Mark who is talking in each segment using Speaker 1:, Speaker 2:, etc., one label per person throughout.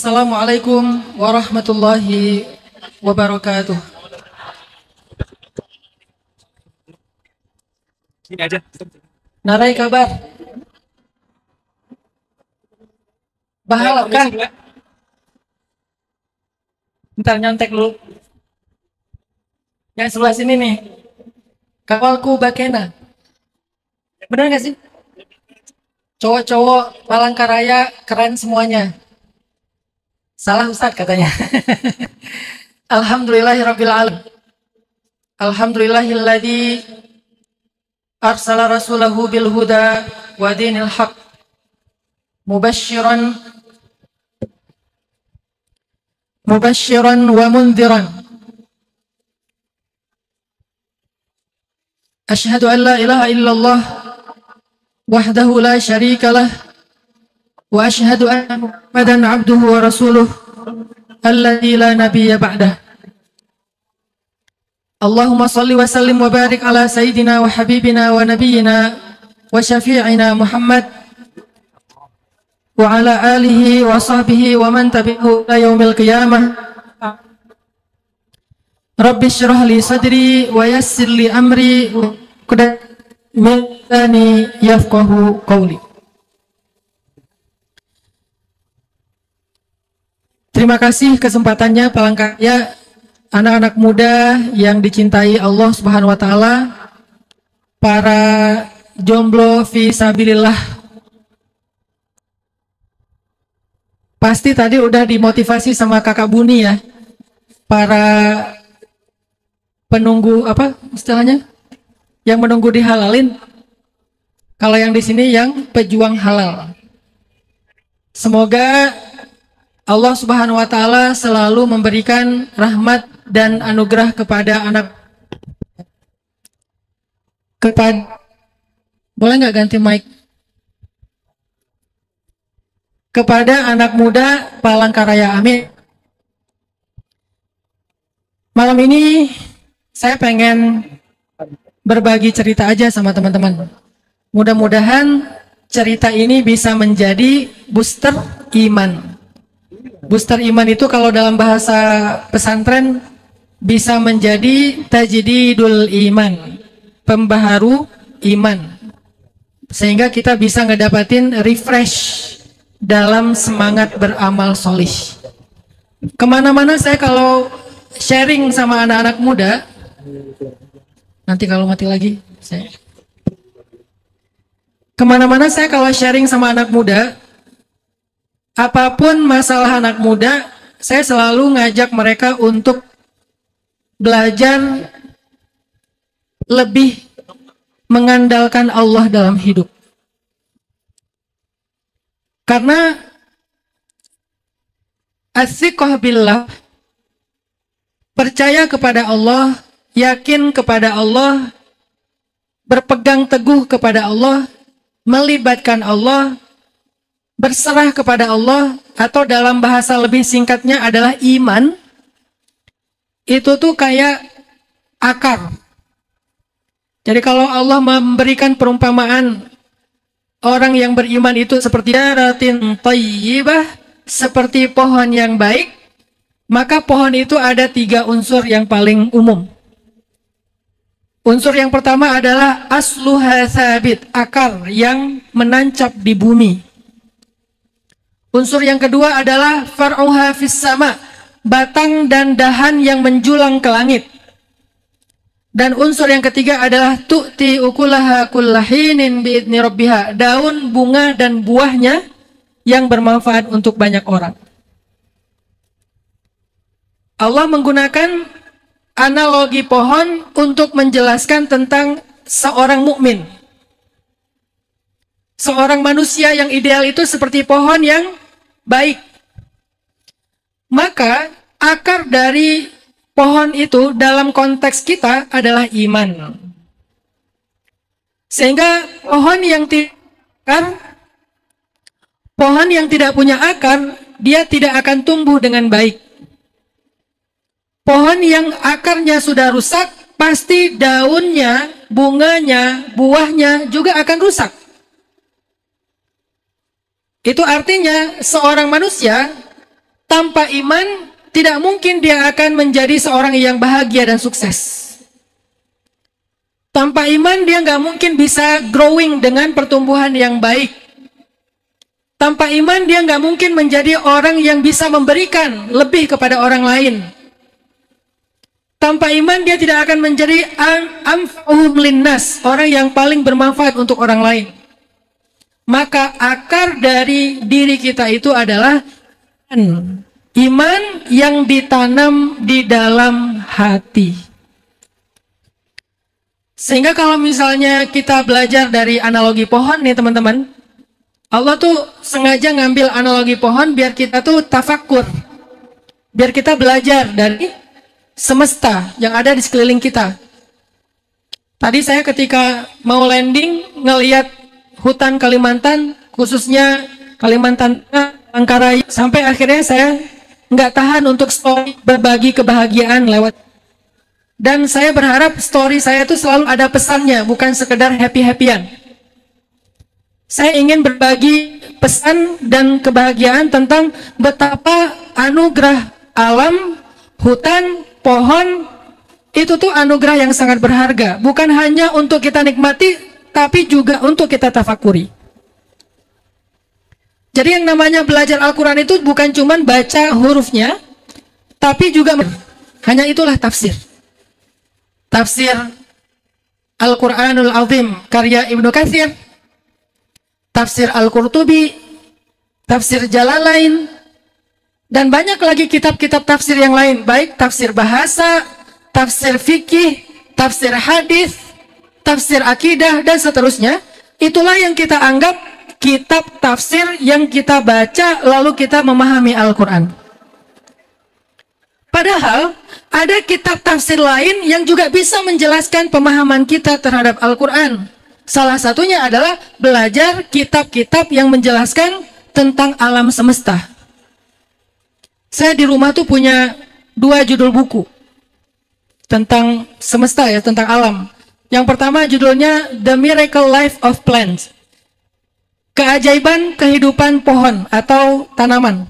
Speaker 1: Assalamualaikum warahmatullahi wabarakatuh.
Speaker 2: Ini aja.
Speaker 1: Narai kabar? Bahala kah? Bentar nyontek dulu. Yang sebelah sini nih. Kawalku Bakena. Benar gak sih? Cowok-cowok Palangkaraya keren semuanya. Salah Ustadz katanya. Alhamdulillahirabbil alamin. Alhamdulillahilladzi arsala rasulahu bil huda wa dinil haq mubasysyiran wa mundhiran. Asyhadu an la ilaha illallah wahdahu la syarika lah wa asyhadu anna Muhammadan abduhu wa rasuluh alladzi la nabiyya ba'dah. Allahumma salli wa sallim wa barik ala sayyidina wa habibina wa nabiyyina wa syafi'ina Muhammad wa ala alihi wa sahbihi wa man tabi'ahu ila yaumil qiyamah. Rabbi syrah li sadri wa yassir li amri wa qad min lisani yafqahu qawli. Terima kasih kesempatannya Palangkaraya, anak-anak muda yang dicintai Allah Subhanahu wa taala, para jomblo fisabilillah. Pasti tadi udah dimotivasi sama Kakak Buni ya. Para penunggu apa istilahnya? Yang menunggu dihalalin. Kalau yang di sini yang pejuang halal. Semoga Allah Subhanahu wa taala selalu memberikan rahmat dan anugerah kepada boleh nggak ganti mic? Kepada anak muda Palangkaraya, amin. Malam ini saya pengen berbagi cerita aja sama teman-teman. Mudah-mudahan cerita ini bisa menjadi booster iman. Booster iman itu kalau dalam bahasa pesantren bisa menjadi tajdidul iman, pembaharu iman, sehingga kita bisa ngedapatin refresh dalam semangat beramal solih. Kemana-mana saya kalau sharing sama anak-anak muda, nanti kalau mati lagi saya kemana-mana saya kalau sharing sama anak muda, apapun masalah anak muda, saya selalu ngajak mereka untuk belajar lebih mengandalkan Allah dalam hidup. Karena as-siqah billah, percaya kepada Allah, yakin kepada Allah, berpegang teguh kepada Allah, melibatkan Allah, berserah kepada Allah, atau dalam bahasa lebih singkatnya adalah iman. Itu tuh kayak akar. Jadi kalau Allah memberikan perumpamaan orang yang beriman itu seperti daratin thayyibah, seperti pohon yang baik, maka pohon itu ada 3 unsur yang paling umum. Unsur yang pertama adalah asluha sabit, akar yang menancap di bumi. Unsur yang kedua adalah far'uha fis sama, batang dan dahan yang menjulang ke langit. Dan unsur yang ketiga adalah tu'ti ukulaha kullahinin bi'idni rabbiha, daun, bunga, dan buahnya yang bermanfaat untuk banyak orang. Allah menggunakan analogi pohon untuk menjelaskan tentang seorang mukmin. Seorang manusia yang ideal itu seperti pohon yang baik. Maka akar dari pohon itu dalam konteks kita adalah iman. Sehingga pohon yang tidak punya akar, dia tidak akan tumbuh dengan baik. Pohon yang akarnya sudah rusak, pasti daunnya, bunganya, buahnya juga akan rusak. Itu artinya seorang manusia tanpa iman tidak mungkin dia akan menjadi seorang yang bahagia dan sukses. Tanpa iman dia nggak mungkin bisa growing dengan pertumbuhan yang baik. Tanpa iman dia nggak mungkin menjadi orang yang bisa memberikan lebih kepada orang lain. Tanpa iman dia tidak akan menjadi anfa'uhum linnas, orang yang paling bermanfaat untuk orang lain. Maka akar dari diri kita itu adalah iman yang ditanam di dalam hati. Sehingga kalau misalnya kita belajar dari analogi pohon nih teman-teman, Allah tuh sengaja ngambil analogi pohon biar kita tuh tafakur, biar kita belajar dari semesta yang ada di sekeliling kita. Tadi saya ketika mau landing ngelihat hutan Kalimantan, khususnya Kalimantan Manggarai, sampai akhirnya saya nggak tahan untuk story berbagi kebahagiaan lewat. Dan saya berharap story saya itu selalu ada pesannya, bukan sekedar happy-happyan. Saya ingin berbagi pesan dan kebahagiaan tentang betapa anugerah alam, hutan, pohon, itu tuh anugerah yang sangat berharga. Bukan hanya untuk kita nikmati, tapi juga untuk kita tafakuri. Jadi yang namanya belajar Al-Quran itu bukan cuma baca hurufnya, tapi juga hanya itulah tafsir. Tafsir Al-Quranul Azim karya Ibnu Katsir, tafsir Al-Qurtubi, tafsir Jalalain, dan banyak lagi kitab-kitab tafsir yang lain, baik tafsir bahasa, tafsir fikih, tafsir hadis, tafsir akidah, dan seterusnya. Itulah yang kita anggap kitab tafsir yang kita baca lalu kita memahami Al-Quran. Padahal ada kitab tafsir lain yang juga bisa menjelaskan pemahaman kita terhadap Al-Quran. Salah satunya adalah belajar kitab-kitab yang menjelaskan tentang alam semesta. Saya di rumah tuh punya 2 judul buku tentang semesta ya, tentang alam. Yang pertama judulnya The Miracle Life of Plants, keajaiban kehidupan pohon atau tanaman.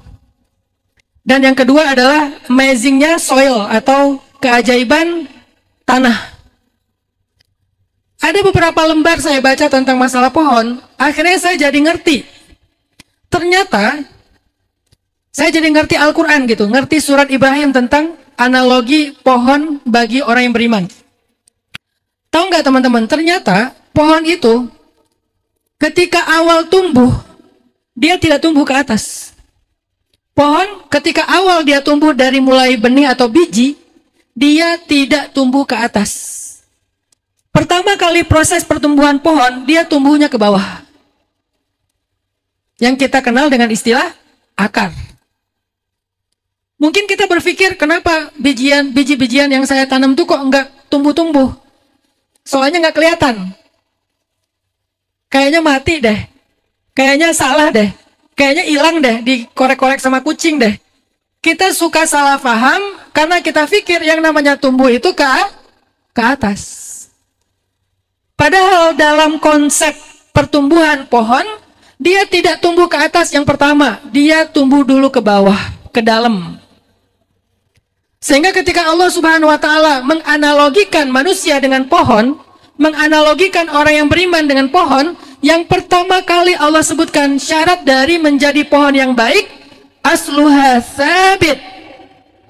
Speaker 1: Dan yang kedua adalah Amazingnya Soil atau keajaiban tanah. Ada beberapa lembar saya baca tentang masalah pohon, akhirnya saya jadi ngerti. Ternyata saya jadi ngerti Al-Quran gitu, ngerti surat Ibrahim tentang analogi pohon bagi orang yang beriman. Tahu nggak teman-teman, ternyata pohon itu ketika awal tumbuh, dia tidak tumbuh ke atas. Pohon ketika awal dia tumbuh dari mulai benih atau biji, dia tidak tumbuh ke atas. Pertama kali proses pertumbuhan pohon, dia tumbuhnya ke bawah. Yang kita kenal dengan istilah akar. Mungkin kita berpikir, kenapa biji-bijian yang saya tanam tuh kok nggak tumbuh-tumbuh? Soalnya nggak kelihatan. Kayaknya mati deh. Kayaknya salah deh. Kayaknya hilang deh, dikorek-korek sama kucing deh. Kita suka salah paham karena kita pikir yang namanya tumbuh itu ke atas. Padahal dalam konsep pertumbuhan pohon, dia tidak tumbuh ke atas yang pertama, dia tumbuh dulu ke bawah, ke dalam. Sehingga ketika Allah Subhanahu wa Ta'ala menganalogikan manusia dengan pohon, menganalogikan orang yang beriman dengan pohon, yang pertama kali Allah sebutkan syarat dari menjadi pohon yang baik, asluha sabit,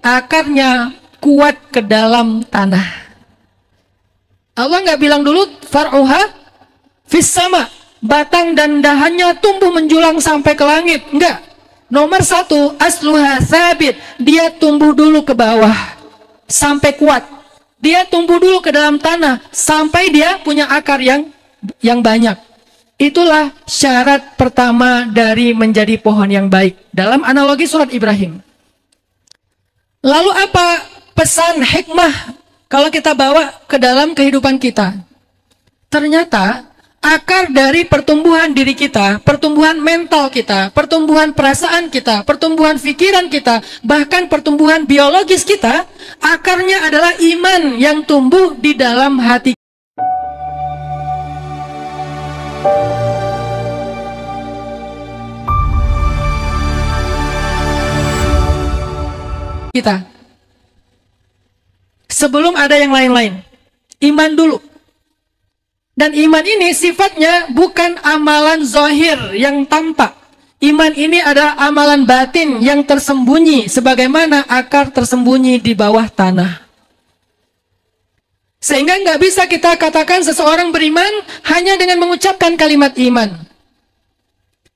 Speaker 1: akarnya kuat ke dalam tanah. Allah nggak bilang dulu far'uha fis sama, batang dan dahannya tumbuh menjulang sampai ke langit, enggak. Nomor 1, asluha sabit, dia tumbuh dulu ke bawah sampai kuat. Dia tumbuh dulu ke dalam tanah sampai dia punya akar yang banyak. Itulah syarat pertama dari menjadi pohon yang baik dalam analogi surat Ibrahim. Lalu apa pesan hikmah kalau kita bawa ke dalam kehidupan kita? Ternyata akar dari pertumbuhan diri kita, pertumbuhan mental kita, pertumbuhan perasaan kita, pertumbuhan pikiran kita, bahkan pertumbuhan biologis kita, akarnya adalah iman yang tumbuh di dalam hati. kita. Sebelum ada yang lain-lain. Iman dulu. Dan iman ini sifatnya bukan amalan zahir yang tampak. Iman ini adalah amalan batin yang tersembunyi, sebagaimana akar tersembunyi di bawah tanah. Sehingga nggak bisa kita katakan seseorang beriman hanya dengan mengucapkan kalimat iman.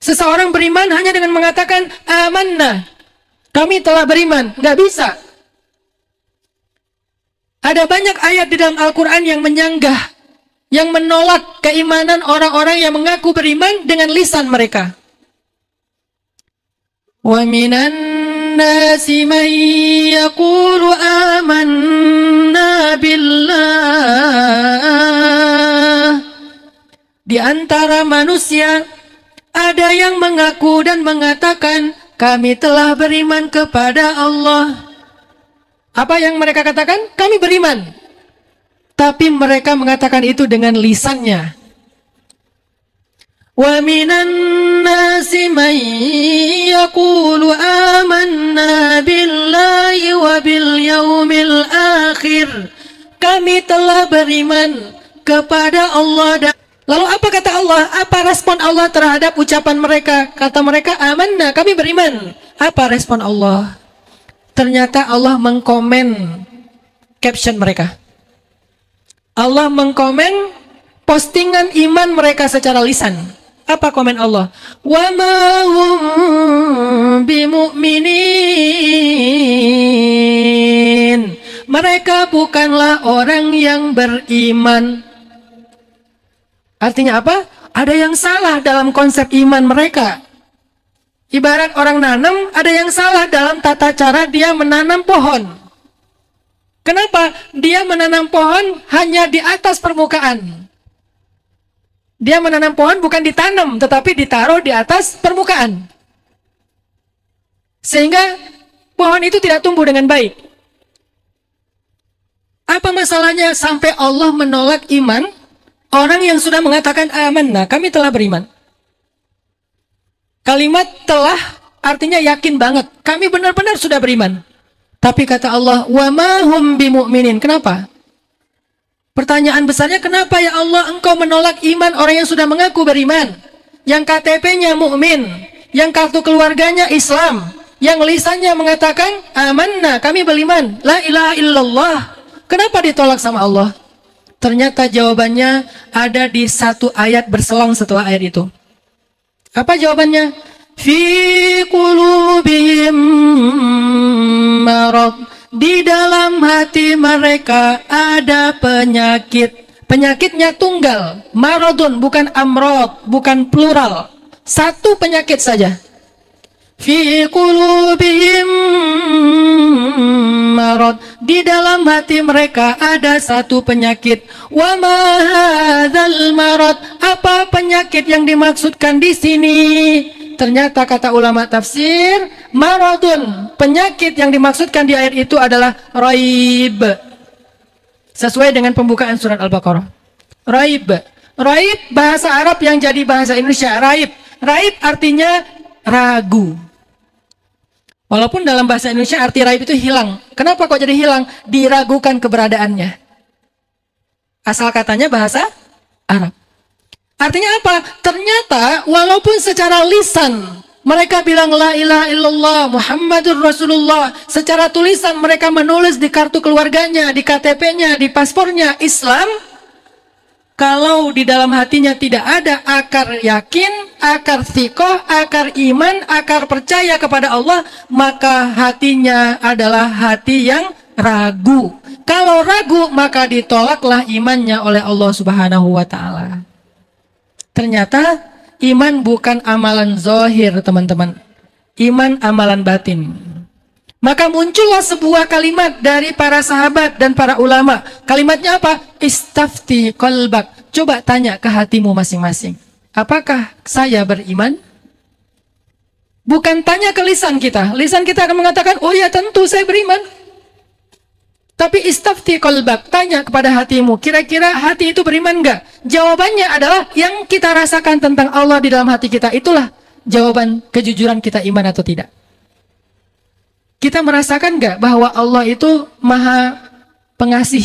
Speaker 1: Seseorang beriman hanya dengan mengatakan amanna, kami telah beriman. Nggak bisa. Ada banyak ayat di dalam Al-Quran yang menyanggah, yang menolak keimanan orang-orang yang mengaku beriman dengan lisan mereka. Wa minan nasi man yaqulu amanna billah. Di antara manusia ada yang mengaku dan mengatakan kami telah beriman kepada Allah. Apa yang mereka katakan? Kami beriman. Tapi mereka mengatakan itu dengan lisannya. Wa minan nasi man yaqulu amanna billahi wa bil yaumil akhir. Kami telah beriman kepada Allah. Lalu apa kata Allah? Apa respon Allah terhadap ucapan mereka? Kata mereka amanna, kami beriman. Apa respon Allah? Ternyata Allah mengkomen caption mereka. Allah mengkomen postingan iman mereka secara lisan. Apa komen Allah? Wa ma hum bimu'minin. Mereka bukanlah orang yang beriman. Artinya apa? Ada yang salah dalam konsep iman mereka. Ibarat orang nanam, ada yang salah dalam tata cara dia menanam pohon. Kenapa? Dia menanam pohon hanya di atas permukaan. Dia menanam pohon bukan ditanam, tetapi ditaruh di atas permukaan. Sehingga pohon itu tidak tumbuh dengan baik. Apa masalahnya sampai Allah menolak iman orang yang sudah mengatakan amanna, kami telah beriman. Kalimat telah artinya yakin banget. Kami benar-benar sudah beriman. Tapi kata Allah, wa ma hum bimu'minin. Kenapa? Pertanyaan besarnya, kenapa ya Allah engkau menolak iman orang yang sudah mengaku beriman? Yang KTP-nya mukmin, yang kartu keluarganya Islam, yang lisannya mengatakan amanna, kami beriman, la ilaha illallah. Kenapa ditolak sama Allah? Ternyata jawabannya ada di satu ayat berselang setelah ayat itu. Apa jawabannya? Fi qulubihim marad. Di dalam hati mereka ada penyakit. Penyakitnya tunggal. Maradun, bukan amrod, bukan plural. Satu penyakit saja. Fi qulubihim marad. Di dalam hati mereka ada satu penyakit. Wa ma hadzal marad. Apa penyakit yang dimaksudkan di sini? Ternyata kata ulama tafsir, maradun, penyakit yang dimaksudkan di ayat itu adalah raib. Sesuai dengan pembukaan surat Al-Baqarah. Raib. Raib bahasa Arab yang jadi bahasa Indonesia. Raib. Raib artinya ragu. Walaupun dalam bahasa Indonesia arti raib itu hilang. Kenapa kok jadi hilang? Diragukan keberadaannya. Asal katanya bahasa Arab. Artinya apa? Ternyata walaupun secara lisan mereka bilang la ilaha illallah Muhammadur Rasulullah, secara tulisan mereka menulis di kartu keluarganya, di KTP-nya, di paspornya Islam, kalau di dalam hatinya tidak ada akar yakin, akar thiqah, akar iman, akar percaya kepada Allah, maka hatinya adalah hati yang ragu. Kalau ragu, maka ditolaklah imannya oleh Allah Subhanahu wa ta'ala. Ternyata iman bukan amalan zahir, teman-teman. Iman amalan batin. Maka muncullah sebuah kalimat dari para sahabat dan para ulama. Kalimatnya apa? Istafti qalbak. Coba tanya ke hatimu masing-masing. Apakah saya beriman? Bukan tanya ke lisan kita. Lisan kita akan mengatakan, oh ya tentu saya beriman. Tapi istafti qalbak, tanya kepada hatimu, kira-kira hati itu beriman enggak? Jawabannya adalah yang kita rasakan tentang Allah di dalam hati kita. Itulah jawaban kejujuran kita iman atau tidak. Kita merasakan nggak bahwa Allah itu maha pengasih?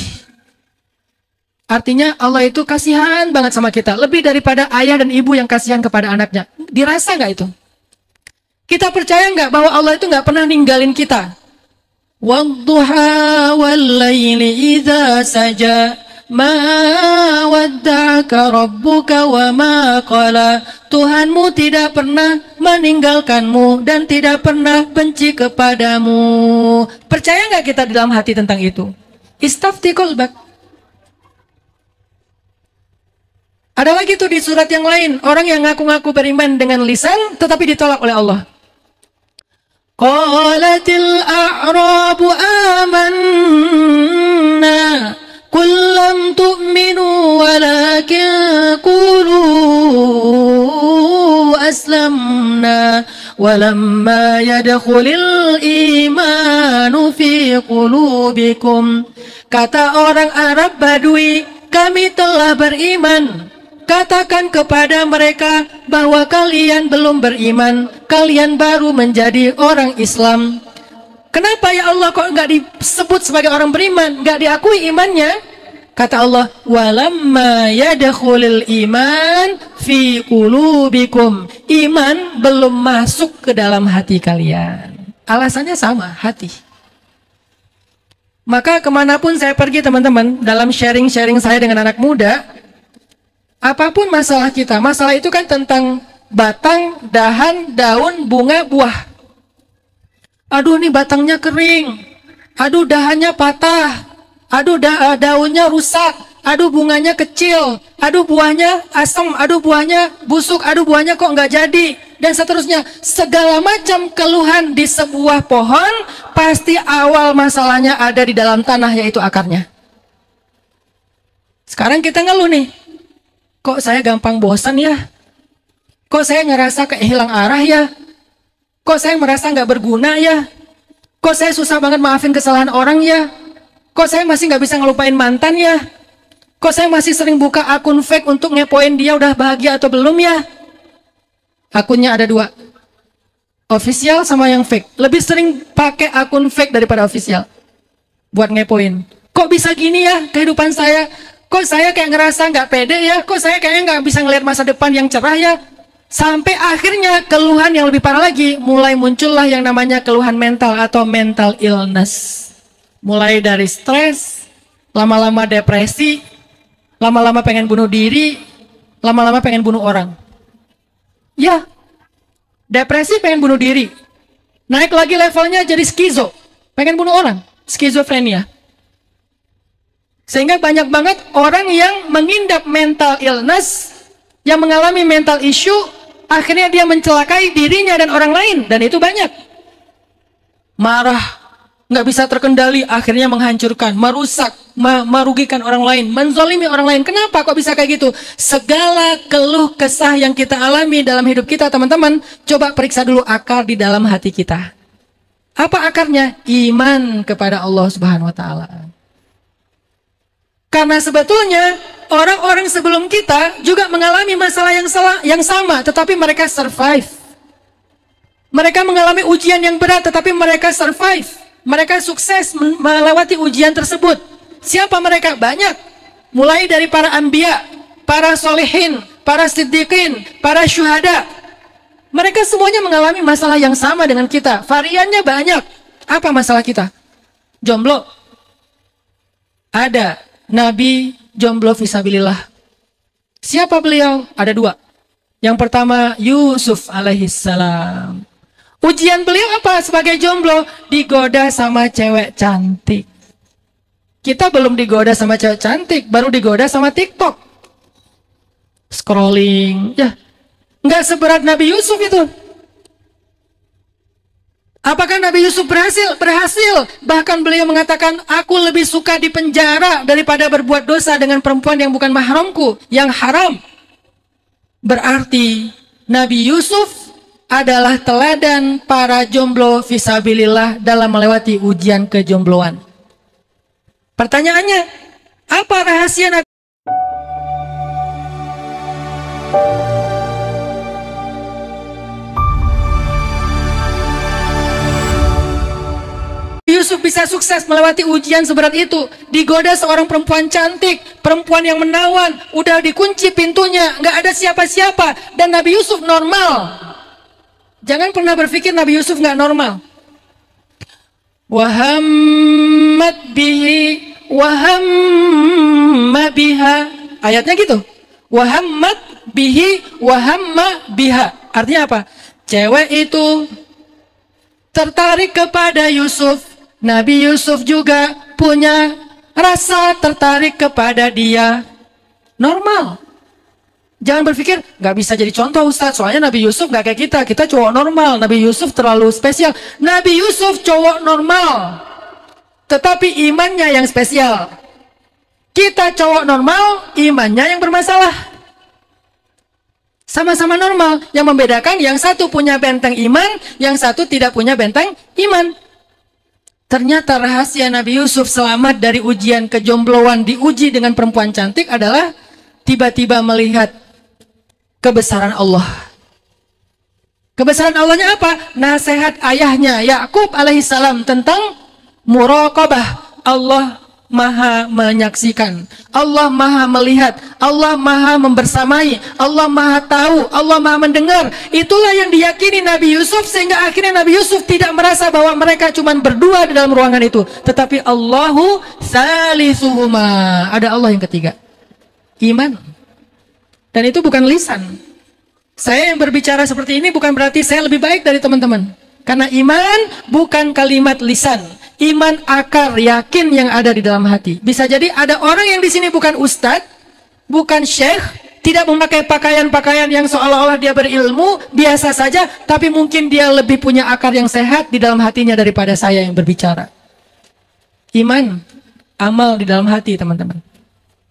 Speaker 1: Artinya Allah itu kasihan banget sama kita. Lebih daripada ayah dan ibu yang kasihan kepada anaknya. Dirasa nggak itu? Kita percaya nggak bahwa Allah itu nggak pernah ninggalin kita? Wadduha wallayli idza saja ma wadda'aka rabbuka wa ma qala. Tuhanmu tidak pernah meninggalkanmu dan tidak pernah benci kepadamu. Percaya nggak kita di dalam hati tentang itu? Istafti qalbak. Ada lagi tuh di surat yang lain, orang yang ngaku-ngaku beriman dengan lisan tetapi ditolak oleh Allah. Qalatil a'rabu amanna qul lam tu'minu walakin qulu aslamna walamma yadkhulil imanu fi qulubikum. Kata orang Arab Badui, kami telah beriman. Katakan kepada mereka bahwa kalian belum beriman, kalian baru menjadi orang Islam. Kenapa ya Allah kok nggak disebut sebagai orang beriman, nggak diakui imannya? Kata Allah, walamma yadkhulul iman fi qulubikum. Iman belum masuk ke dalam hati kalian. Alasannya sama, hati. Maka kemanapun saya pergi teman-teman, dalam sharing-sharing saya dengan anak muda, apapun masalah kita, masalah itu kan tentang batang, dahan, daun, bunga, buah. Aduh, ini batangnya kering. Aduh, dahannya patah. Aduh, daunnya rusak. Aduh, bunganya kecil. Aduh, buahnya asam. Aduh, buahnya busuk. Aduh, buahnya kok nggak jadi. Dan seterusnya. Segala macam keluhan di sebuah pohon, pasti awal masalahnya ada di dalam tanah, yaitu akarnya. Sekarang kita ngeluh nih. Kok saya gampang bosan ya? Kok saya ngerasa kayak hilang arah ya? Kok saya merasa nggak berguna ya? Kok saya susah banget maafin kesalahan orang ya? Kok saya masih nggak bisa ngelupain mantan ya? Kok saya masih sering buka akun fake untuk ngepoin dia udah bahagia atau belum ya? Akunnya ada 2. Official sama yang fake. Lebih sering pakai akun fake daripada official. Buat ngepoin. Kok bisa gini ya kehidupan saya? Kok saya kayak ngerasa nggak pede ya? Kok saya kayaknya nggak bisa ngelihat masa depan yang cerah ya? Sampai akhirnya keluhan yang lebih parah lagi. Mulai muncullah yang namanya keluhan mental atau mental illness. Mulai dari stres, lama-lama depresi, lama-lama pengen bunuh diri, lama-lama pengen bunuh orang. Ya, depresi pengen bunuh diri. Naik lagi levelnya jadi skizo, pengen bunuh orang, skizofrenia. Sehingga banyak banget orang yang mengidap mental illness, yang mengalami mental issue, akhirnya dia mencelakai dirinya dan orang lain. Dan itu banyak. Marah, nggak bisa terkendali, akhirnya menghancurkan, merusak, merugikan orang lain, menzalimi orang lain. Kenapa kok bisa kayak gitu? Segala keluh kesah yang kita alami dalam hidup kita, teman-teman, coba periksa dulu akar di dalam hati kita. Apa akarnya? Iman kepada Allah Subhanahu wa Ta'ala. Karena sebetulnya orang-orang sebelum kita juga mengalami masalah yang sama, tetapi mereka survive. Mereka mengalami ujian yang berat, tetapi mereka survive. Mereka sukses melewati ujian tersebut. Siapa mereka? Banyak. Mulai dari para anbiya, para solehin, para siddiqin, para syuhada. Mereka semuanya mengalami masalah yang sama dengan kita. Variannya banyak. Apa masalah kita? Jomblo. Ada. Nabi jomblo fisabilillah. Siapa beliau? Ada 2. Yang pertama Yusuf alaihissalam. Ujian beliau apa sebagai jomblo? Digoda sama cewek cantik. Kita belum digoda sama cewek cantik, baru digoda sama TikTok. Scrolling, ya. Nggak seberat Nabi Yusuf itu. Apakah Nabi Yusuf berhasil? Berhasil. Bahkan beliau mengatakan, aku lebih suka di penjara daripada berbuat dosa dengan perempuan yang bukan mahramku, yang haram. Berarti Nabi Yusuf adalah teladan para jomblo fisabilillah dalam melewati ujian kejombloan. Pertanyaannya, apa rahasia Nabi? bisa sukses melewati ujian seberat itu. Digoda seorang perempuan cantik, perempuan yang menawan, udah dikunci pintunya, nggak ada siapa-siapa, dan Nabi Yusuf normal. Jangan pernah berpikir Nabi Yusuf nggak normal. Wahammat bihi wahamma biha. Ayatnya gitu. Wahammat bihi wahamma biha. Artinya apa? Cewek itu tertarik kepada Yusuf. Nabi Yusuf juga punya rasa tertarik kepada dia. Normal. Jangan berpikir, nggak bisa jadi contoh Ustaz, soalnya Nabi Yusuf nggak kayak kita cowok normal. Nabi Yusuf terlalu spesial. Nabi Yusuf cowok normal, tetapi imannya yang spesial. Kita cowok normal, imannya yang bermasalah. Sama-sama normal, yang membedakan yang satu punya benteng iman, yang satu tidak punya benteng iman. Ternyata rahasia Nabi Yusuf selamat dari ujian kejombloan, diuji dengan perempuan cantik adalah tiba-tiba melihat kebesaran Allah. Kebesaran Allahnya apa? Nasihat ayahnya Yakub alaihissalam tentang muraqabah. Allah Maha menyaksikan, Allah Maha melihat, Allah Maha membersamai, Allah Maha tahu, Allah Maha mendengar. Itulah yang diyakini Nabi Yusuf, sehingga akhirnya Nabi Yusuf tidak merasa bahwa mereka cuma berdua di dalam ruangan itu, tetapi Allahu salisuhuma, ada Allah yang ketiga. Iman. Dan itu bukan lisan. Saya yang berbicara seperti ini bukan berarti saya lebih baik dari teman-teman, karena iman bukan kalimat lisan. Iman akar, yakin yang ada di dalam hati. Bisa jadi ada orang yang di sini bukan ustadz, bukan syekh, tidak memakai pakaian-pakaian yang seolah-olah dia berilmu, biasa saja, tapi mungkin dia lebih punya akar yang sehat di dalam hatinya daripada saya yang berbicara. Iman, amal di dalam hati, teman-teman.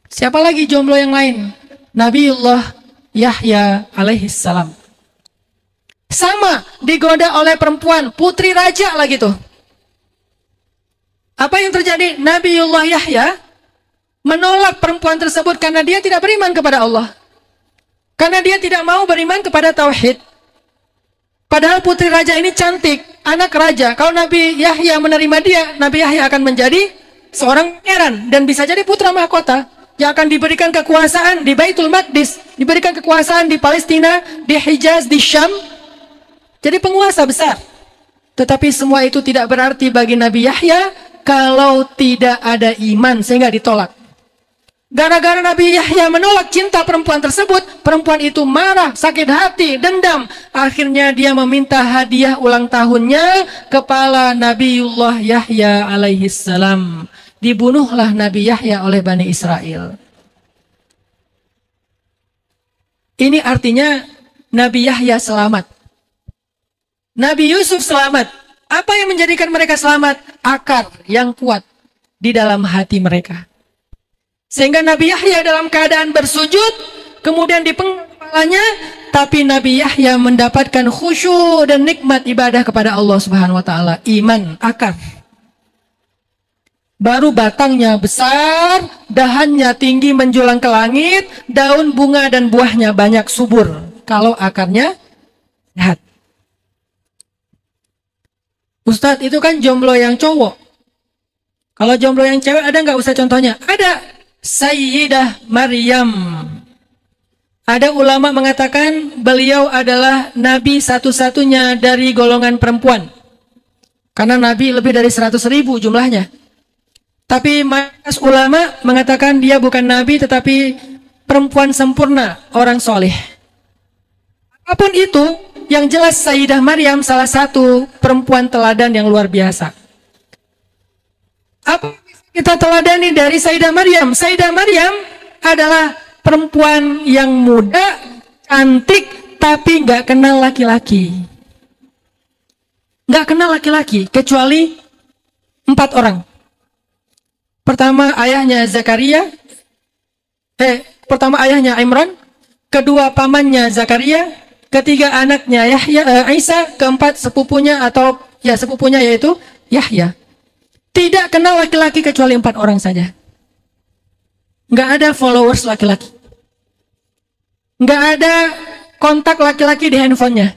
Speaker 1: Siapa lagi jomblo yang lain? Nabiullah Yahya alaihissalam. Sama, digoda oleh perempuan, putri raja lagi tuh. Apa yang terjadi? Nabiullah Yahya menolak perempuan tersebut karena dia tidak beriman kepada Allah. Karena dia tidak mau beriman kepada tauhid. Padahal putri raja ini cantik, anak raja. Kalau Nabi Yahya menerima dia, Nabi Yahya akan menjadi seorang pangeran dan bisa jadi putra mahkota yang akan diberikan kekuasaan di Baitul Maqdis, diberikan kekuasaan di Palestina, di Hijaz, di Syam. Jadi penguasa besar. Tetapi semua itu tidak berarti bagi Nabi Yahya kalau tidak ada iman, sehingga ditolak. Gara-gara Nabi Yahya menolak cinta perempuan tersebut, perempuan itu marah, sakit hati, dendam. Akhirnya dia meminta hadiah ulang tahunnya kepala Nabiullah Yahya alaihissalam. Dibunuhlah Nabi Yahya oleh Bani Israel. Ini artinya Nabi Yahya selamat. Nabi Yusuf selamat. Apa yang menjadikan mereka selamat? Akar yang kuat di dalam hati mereka. Sehingga Nabi Yahya dalam keadaan bersujud, kemudian dipenggal kepalanya, tapi Nabi Yahya mendapatkan khusyuk dan nikmat ibadah kepada Allah Subhanahu wa taala. Iman, akar. Baru batangnya besar, dahannya tinggi menjulang ke langit, daun bunga dan buahnya banyak subur. Kalau akarnya sehat. Ustadz, itu kan jomblo yang cowok. Kalau jomblo yang cewek ada nggak Ustadz contohnya? Ada. Sayyidah Maryam. Ada ulama mengatakan beliau adalah nabi satu-satunya dari golongan perempuan. Karena nabi lebih dari 100.000 jumlahnya. Tapi mayoritas ulama mengatakan dia bukan nabi tetapi perempuan sempurna, orang soleh. Apapun itu, yang jelas Sayyidah Maryam salah satu perempuan teladan yang luar biasa. Apa kita teladani dari Sayyidah Maryam? Sayyidah Maryam adalah perempuan yang muda, cantik, tapi nggak kenal laki-laki. Nggak kenal laki-laki, kecuali 4 orang. Pertama ayahnya Zakaria, pertama ayahnya Imran, kedua pamannya Zakaria, ketiga anaknya Yahya, Isa, keempat sepupunya atau ya sepupunya yaitu Yahya. Tidak kenal laki-laki kecuali 4 orang saja. Nggak ada followers laki-laki. Nggak ada kontak laki-laki di handphonenya.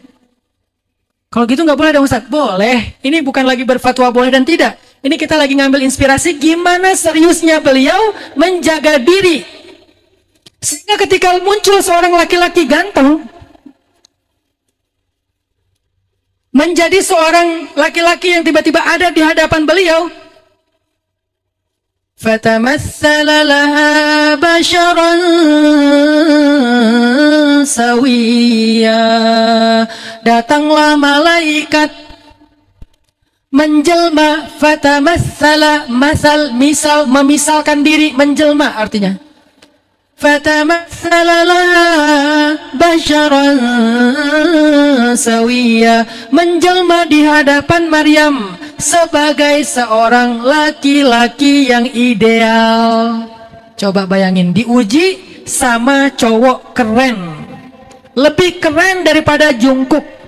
Speaker 1: Kalau gitu nggak boleh dong Ustaz. Boleh. Ini bukan lagi berfatwa boleh dan tidak. Ini kita lagi ngambil inspirasi gimana seriusnya beliau menjaga diri. Sehingga ketika muncul seorang laki-laki ganteng, menjadi seorang laki-laki yang tiba-tiba ada di hadapan beliau, fatamassala laha basharan sawiyya, datanglah malaikat menjelma, fatamassala, misal, memisalkan diri, menjelma artinya. Fatamassala laha basharan sawiyya, menjelma di hadapan Maryam sebagai seorang laki-laki yang ideal. Coba bayangin, diuji sama cowok keren, lebih keren daripada Jungkook.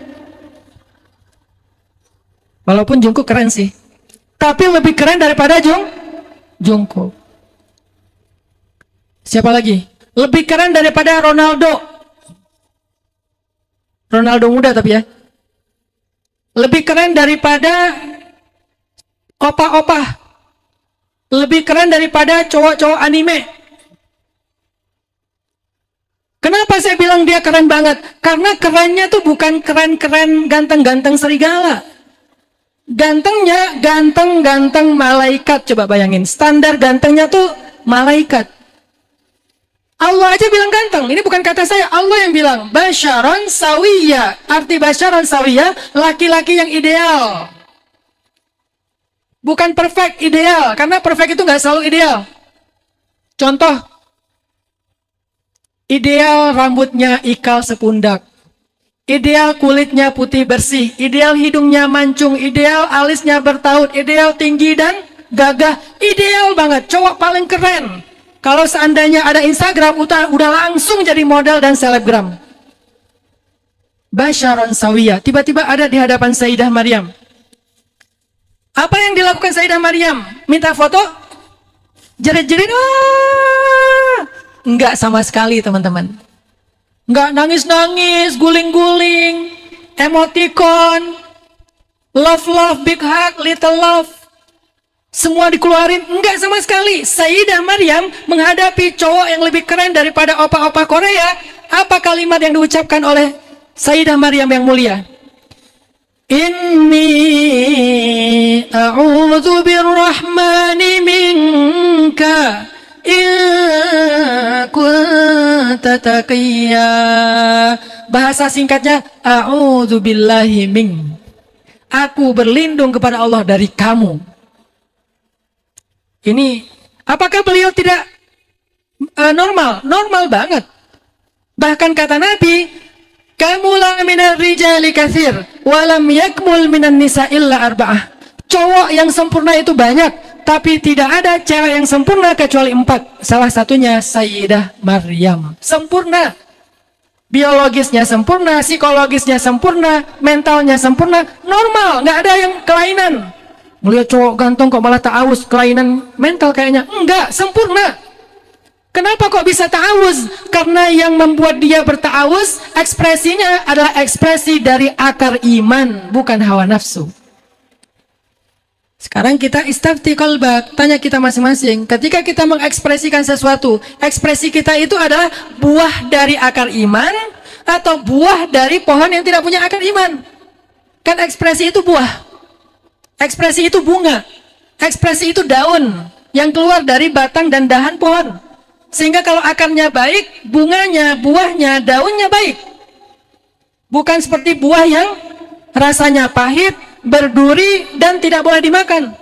Speaker 1: Walaupun Jungkook keren sih, tapi lebih keren daripada Jungkook. Siapa lagi? Lebih keren daripada Ronaldo. Ronaldo muda tapi ya. Lebih keren daripada opa-opa. Lebih keren daripada cowok-cowok anime. Kenapa saya bilang dia keren banget? Karena kerennya tuh bukan keren-keren ganteng-ganteng serigala. Gantengnya ganteng-ganteng malaikat. Coba bayangin, standar gantengnya tuh malaikat. Allah aja bilang ganteng. Ini bukan kata saya, Allah yang bilang. Basyaron sawiyya. Arti basyaron sawiyya, laki-laki yang ideal. Bukan perfect, ideal. Karena perfect itu nggak selalu ideal. Contoh, ideal rambutnya ikal sepundak. Ideal kulitnya putih bersih, ideal hidungnya mancung, ideal alisnya bertaut, ideal tinggi dan gagah, ideal banget, cowok paling keren. Kalau seandainya ada Instagram, udah langsung jadi model dan selebgram. Basyaron sawiyya, tiba-tiba ada di hadapan Sayyidah Maryam. Apa yang dilakukan Sayyidah Maryam? Minta foto? Jerit-jerit? Enggak sama sekali teman-teman. Nggak nangis-nangis, guling-guling, emoticon, love, big hug, little love, semua dikeluarin. Enggak sama sekali. Sayyidah Maryam menghadapi cowok yang lebih keren daripada opa-opa Korea. Apa kalimat yang diucapkan oleh Sayyidah Maryam yang mulia? Inni a'udzu birrahmani minka kunta taqiyya. Bahasa singkatnya, a'udzu billahi min. Aku berlindung kepada Allah dari kamu. Ini, apakah beliau tidak normal? Normal banget. Bahkan kata Nabi, kamula minar rijali katsir wa lam yakmul minan nisa illa arba'ah. Cowok yang sempurna itu banyak, tapi tidak ada cewek yang sempurna kecuali 4. Salah satunya Sayyidah Maryam. Sempurna. Biologisnya sempurna, psikologisnya sempurna, mentalnya sempurna. Normal, nggak ada yang kelainan. Melihat cowok ganteng kok malah ta'awuz, kelainan mental kayaknya. Enggak, sempurna. Kenapa kok bisa ta'awuz? Karena yang membuat dia berta'awuz, ekspresinya adalah ekspresi dari akar iman, bukan hawa nafsu. Sekarang kita istafti qalbak, tanya kita masing-masing. Ketika kita mengekspresikan sesuatu, ekspresi kita itu adalah buah dari akar iman atau buah dari pohon yang tidak punya akar iman? Kan ekspresi itu buah, ekspresi itu bunga, ekspresi itu daun yang keluar dari batang dan dahan pohon. Sehingga kalau akarnya baik, bunganya, buahnya, daunnya baik. Bukan seperti buah yang rasanya pahit, berduri, dan tidak boleh dimakan.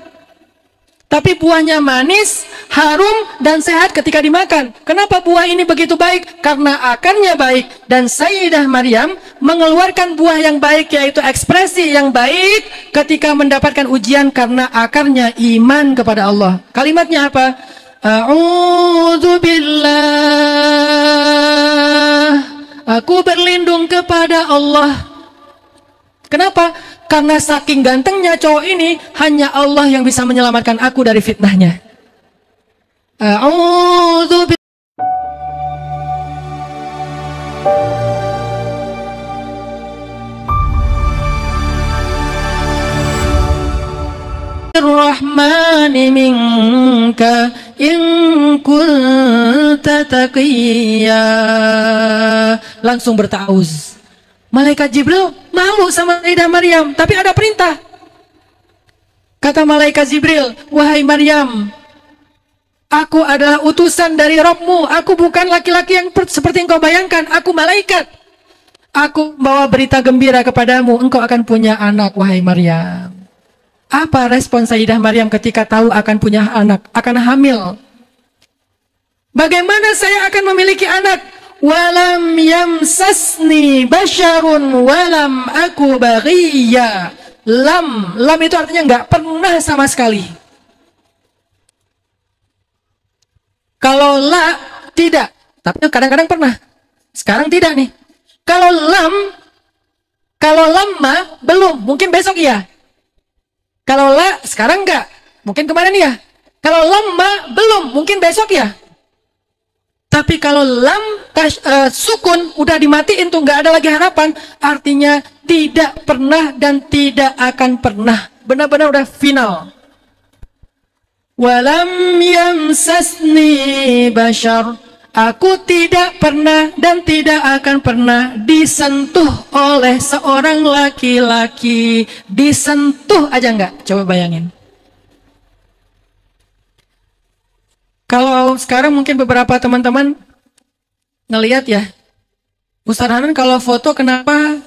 Speaker 1: Tapi buahnya manis, harum, dan sehat ketika dimakan. Kenapa buah ini begitu baik? Karena akarnya baik. Dan Sayyidah Maryam mengeluarkan buah yang baik, yaitu ekspresi yang baik ketika mendapatkan ujian karena akarnya iman kepada Allah. Kalimatnya apa? A'udzu billah. Aku berlindung kepada Allah. Kenapa? Karena saking gantengnya cowok ini, hanya Allah yang bisa menyelamatkan aku dari fitnahnya. A'udzu rahmani minka in kunta taqiyya. Langsung bertauz. Malaikat Jibril malu sama Sayyidah Maryam, tapi ada perintah. Kata malaikat Jibril, wahai Maryam, aku adalah utusan dari Rabbmu. Aku bukan laki-laki yang seperti yang kau bayangkan. Aku malaikat. Aku bawa berita gembira kepadamu. Engkau akan punya anak, wahai Maryam. Apa respon Sayyidah Maryam ketika tahu akan punya anak, akan hamil? Bagaimana saya akan memiliki anak? Walam yamsasni basyarun walam aku baghiyya. Lam itu artinya nggak pernah sama sekali. Kalau la, tidak. Tapi kadang-kadang pernah. Sekarang tidak nih. Kalau lama, belum. Mungkin besok iya. Kalau la, sekarang enggak. Mungkin kemarin iya. Kalau lama, belum. Mungkin besok ya. Tapi kalau sukun, udah dimatiin tuh, nggak ada lagi harapan. Artinya tidak pernah dan tidak akan pernah. Benar-benar udah final. Walam yamsasni bashar. Aku tidak pernah dan tidak akan pernah disentuh oleh seorang laki-laki. Disentuh aja enggak? Coba bayangin. Kalau sekarang mungkin beberapa teman-teman ngelihat ya, Ustaz Hanan kalau foto kenapa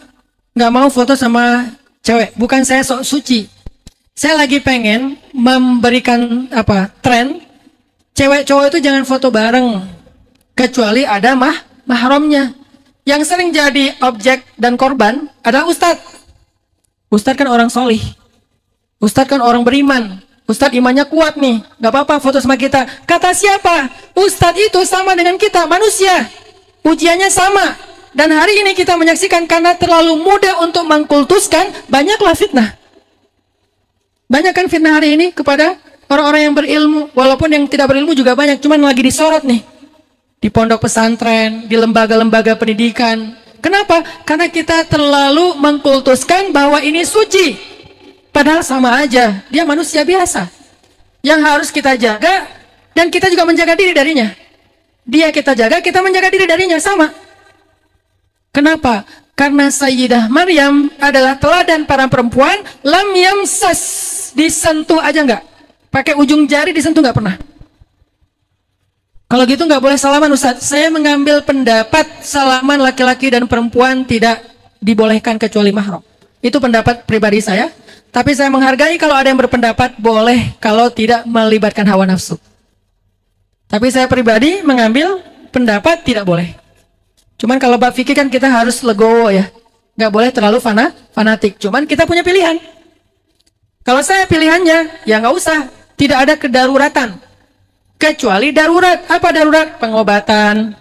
Speaker 1: nggak mau foto sama cewek? Bukan saya sok suci. Saya lagi pengen memberikan tren cewek cowok itu jangan foto bareng kecuali ada mahramnya. Yang sering jadi objek dan korban adalah Ustadz. Ustadz kan orang solih. Ustadz kan orang beriman. Ustadz imannya kuat nih, gak apa-apa foto sama kita. Kata siapa? Ustadz itu sama dengan kita, manusia. Ujiannya sama. Dan hari ini kita menyaksikan karena terlalu mudah untuk mengkultuskan, banyaklah fitnah. Banyak kan fitnah hari ini kepada orang-orang yang berilmu. Walaupun yang tidak berilmu juga banyak, cuman lagi disorot nih. Di pondok pesantren, di lembaga-lembaga pendidikan. Kenapa? Karena kita terlalu mengkultuskan bahwa ini suci. Padahal sama aja, dia manusia biasa. Yang harus kita jaga, dan kita juga menjaga diri darinya. Dia kita jaga, kita menjaga diri darinya, sama. Kenapa? Karena Sayyidah Maryam adalah teladan para perempuan, lam yamsas, disentuh aja enggak. Pakai ujung jari disentuh enggak pernah. Kalau gitu enggak boleh salaman Ustaz. Saya mengambil pendapat salaman laki-laki dan perempuan tidak dibolehkan kecuali mahram. Itu pendapat pribadi saya. Tapi saya menghargai kalau ada yang berpendapat boleh kalau tidak melibatkan hawa nafsu. Tapi saya pribadi mengambil pendapat tidak boleh. Cuman kalau bab fikih kan kita harus legowo ya. Nggak boleh terlalu fanatik. Cuman kita punya pilihan. Kalau saya pilihannya, ya nggak usah. Tidak ada kedaruratan. Kecuali darurat. Apa darurat? Pengobatan,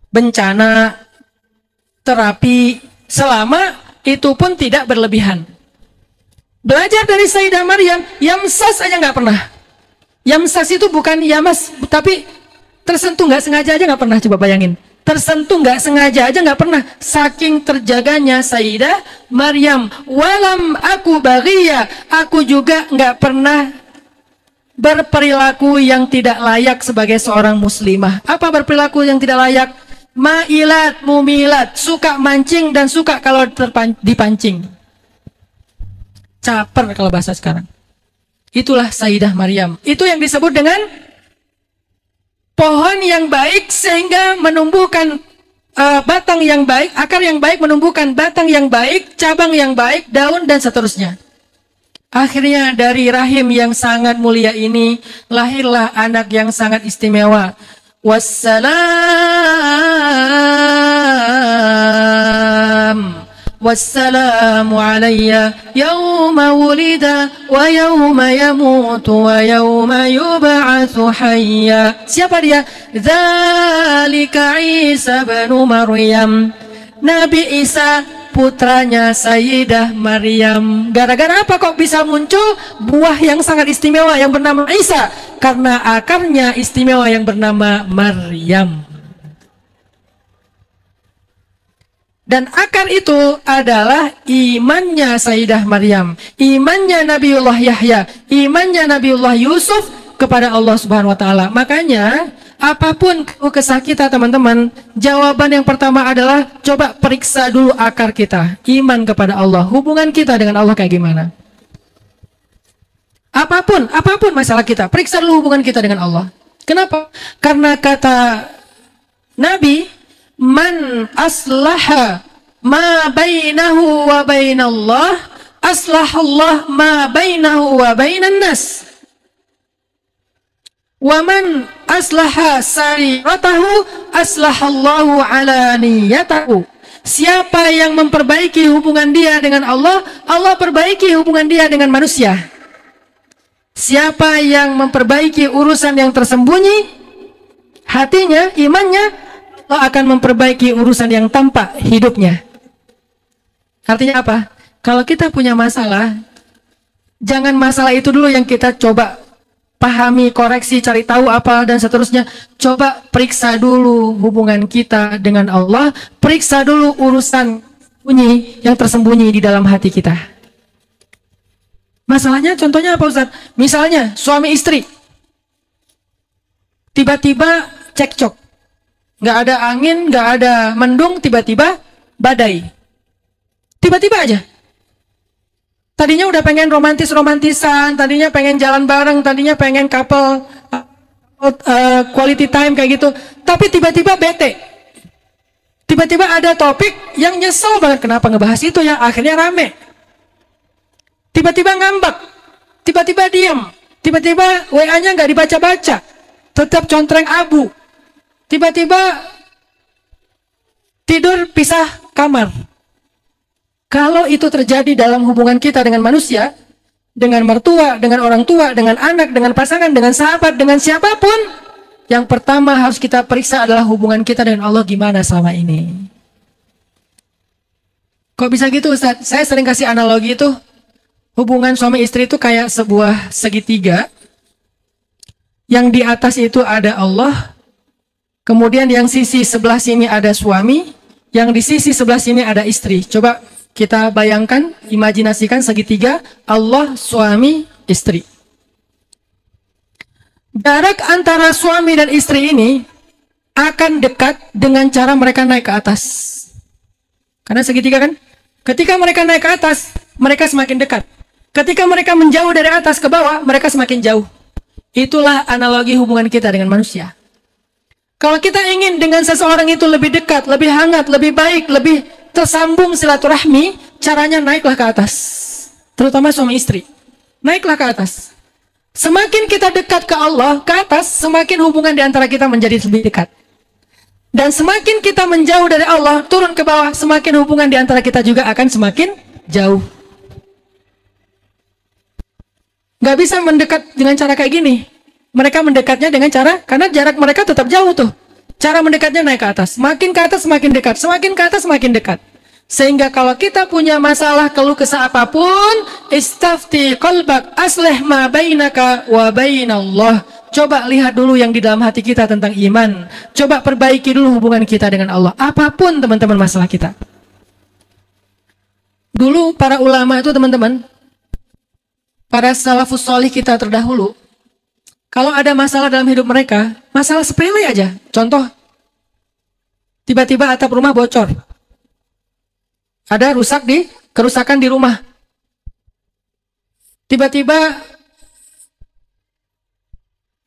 Speaker 1: bencana, terapi. Selama itu pun tidak berlebihan. Belajar dari Sayyidah Maryam, yamsas aja nggak pernah. Yamsas itu bukan yamas, tapi tersentuh nggak sengaja aja nggak pernah. Coba bayangin, tersentuh nggak sengaja aja nggak pernah. Saking terjaganya Sayyidah Maryam. Walam aku baghiyya, aku juga nggak pernah berperilaku yang tidak layak sebagai seorang muslimah. Apa berperilaku yang tidak layak? Ma'ilat, mumilat, suka mancing dan suka kalau dipancing. Caper kalau bahasa sekarang. Itulah Sayyidah Maryam. Itu yang disebut dengan pohon yang baik sehingga menumbuhkan batang yang baik, akar yang baik menumbuhkan batang yang baik, cabang yang baik, daun dan seterusnya. Akhirnya dari rahim yang sangat mulia ini lahirlah anak yang sangat istimewa. Wassalamu alayya yawma wulida wa yawma yamutu wa yawma yub'atsu hayya. Siapa dia? Dzalika Isa bin Maryam. Nabi Isa putranya Sayyidah Maryam. Gara-gara apa kok bisa muncul buah yang sangat istimewa yang bernama Isa? Karena akarnya istimewa yang bernama Maryam. Dan akar itu adalah imannya Sayyidah Maryam, imannya Nabiullah Yahya, imannya Nabiullah Yusuf kepada Allah Subhanahu wa taala. Makanya apapun kesah kita teman-teman, jawaban yang pertama adalah coba periksa dulu akar kita, iman kepada Allah, hubungan kita dengan Allah kayak gimana. Apapun masalah kita, periksa dulu hubungan kita dengan Allah. Kenapa? Karena kata Nabi, man aslaha ma bainahu wa bainallah, aslahallah ma bainahu wa bainan nas. Wa man aslaha sariratahu, aslahallahu alaniyatahu. Siapa yang memperbaiki hubungan dia dengan Allah, Allah perbaiki hubungan dia dengan manusia. Siapa yang memperbaiki urusan yang tersembunyi, hatinya, imannya, Allah akan memperbaiki urusan yang tampak, hidupnya. Artinya apa? Kalau kita punya masalah, jangan masalah itu dulu yang kita coba pahami, koreksi, cari tahu apa dan seterusnya. Coba periksa dulu hubungan kita dengan Allah, periksa dulu urusan bunyi yang tersembunyi di dalam hati kita. Masalahnya contohnya apa Ustaz? Misalnya suami istri tiba-tiba cekcok. Nggak ada angin, nggak ada mendung, tiba-tiba badai. Tiba-tiba aja. Tadinya udah pengen romantisan, tadinya pengen jalan bareng, tadinya pengen couple quality time kayak gitu. Tapi tiba-tiba bete. Tiba-tiba ada topik yang nyesel banget. Kenapa ngebahas itu ya? Akhirnya rame. Tiba-tiba ngambek. Tiba-tiba diam. Tiba-tiba WA-nya nggak dibaca-baca. Tetap contreng abu. Tiba-tiba tidur pisah kamar. Kalau itu terjadi dalam hubungan kita dengan manusia, dengan mertua, dengan orang tua, dengan anak, dengan pasangan, dengan sahabat, dengan siapapun, yang pertama harus kita periksa adalah hubungan kita dengan Allah gimana selama ini. Kok bisa gitu Ustaz? Saya sering kasih analogi itu, hubungan suami istri itu kayak sebuah segitiga, yang di atas itu ada Allah, kemudian yang sisi sebelah sini ada suami, yang di sisi sebelah sini ada istri. Coba kita bayangkan, imajinasikan segitiga, Allah, suami, istri. Jarak antara suami dan istri ini akan dekat dengan cara mereka naik ke atas. Karena segitiga kan? Ketika mereka naik ke atas, mereka semakin dekat. Ketika mereka menjauh dari atas ke bawah, mereka semakin jauh. Itulah analogi hubungan kita dengan manusia. Kalau kita ingin dengan seseorang itu lebih dekat, lebih hangat, lebih baik, lebih tersambung silaturahmi, caranya naiklah ke atas. Terutama suami istri. Naiklah ke atas. Semakin kita dekat ke Allah, ke atas, semakin hubungan di antara kita menjadi lebih dekat. Dan semakin kita menjauh dari Allah, turun ke bawah, semakin hubungan di antara kita juga akan semakin jauh. Gak bisa mendekat dengan cara kayak gini. Mereka mendekatnya dengan cara, karena jarak mereka tetap jauh tuh. Cara mendekatnya naik ke atas. Makin ke atas, semakin dekat. Semakin ke atas, semakin dekat. Sehingga kalau kita punya masalah, keluh kesah apapun, istafti qalbak aslih ma bainaka wa bainallah. Coba lihat dulu yang di dalam hati kita tentang iman. Coba perbaiki dulu hubungan kita dengan Allah. Apapun teman-teman masalah kita. Dulu para ulama itu teman-teman, para salafus sholih kita terdahulu, kalau ada masalah dalam hidup mereka, masalah sepele aja. Contoh, tiba-tiba atap rumah bocor. Ada kerusakan di rumah. Tiba-tiba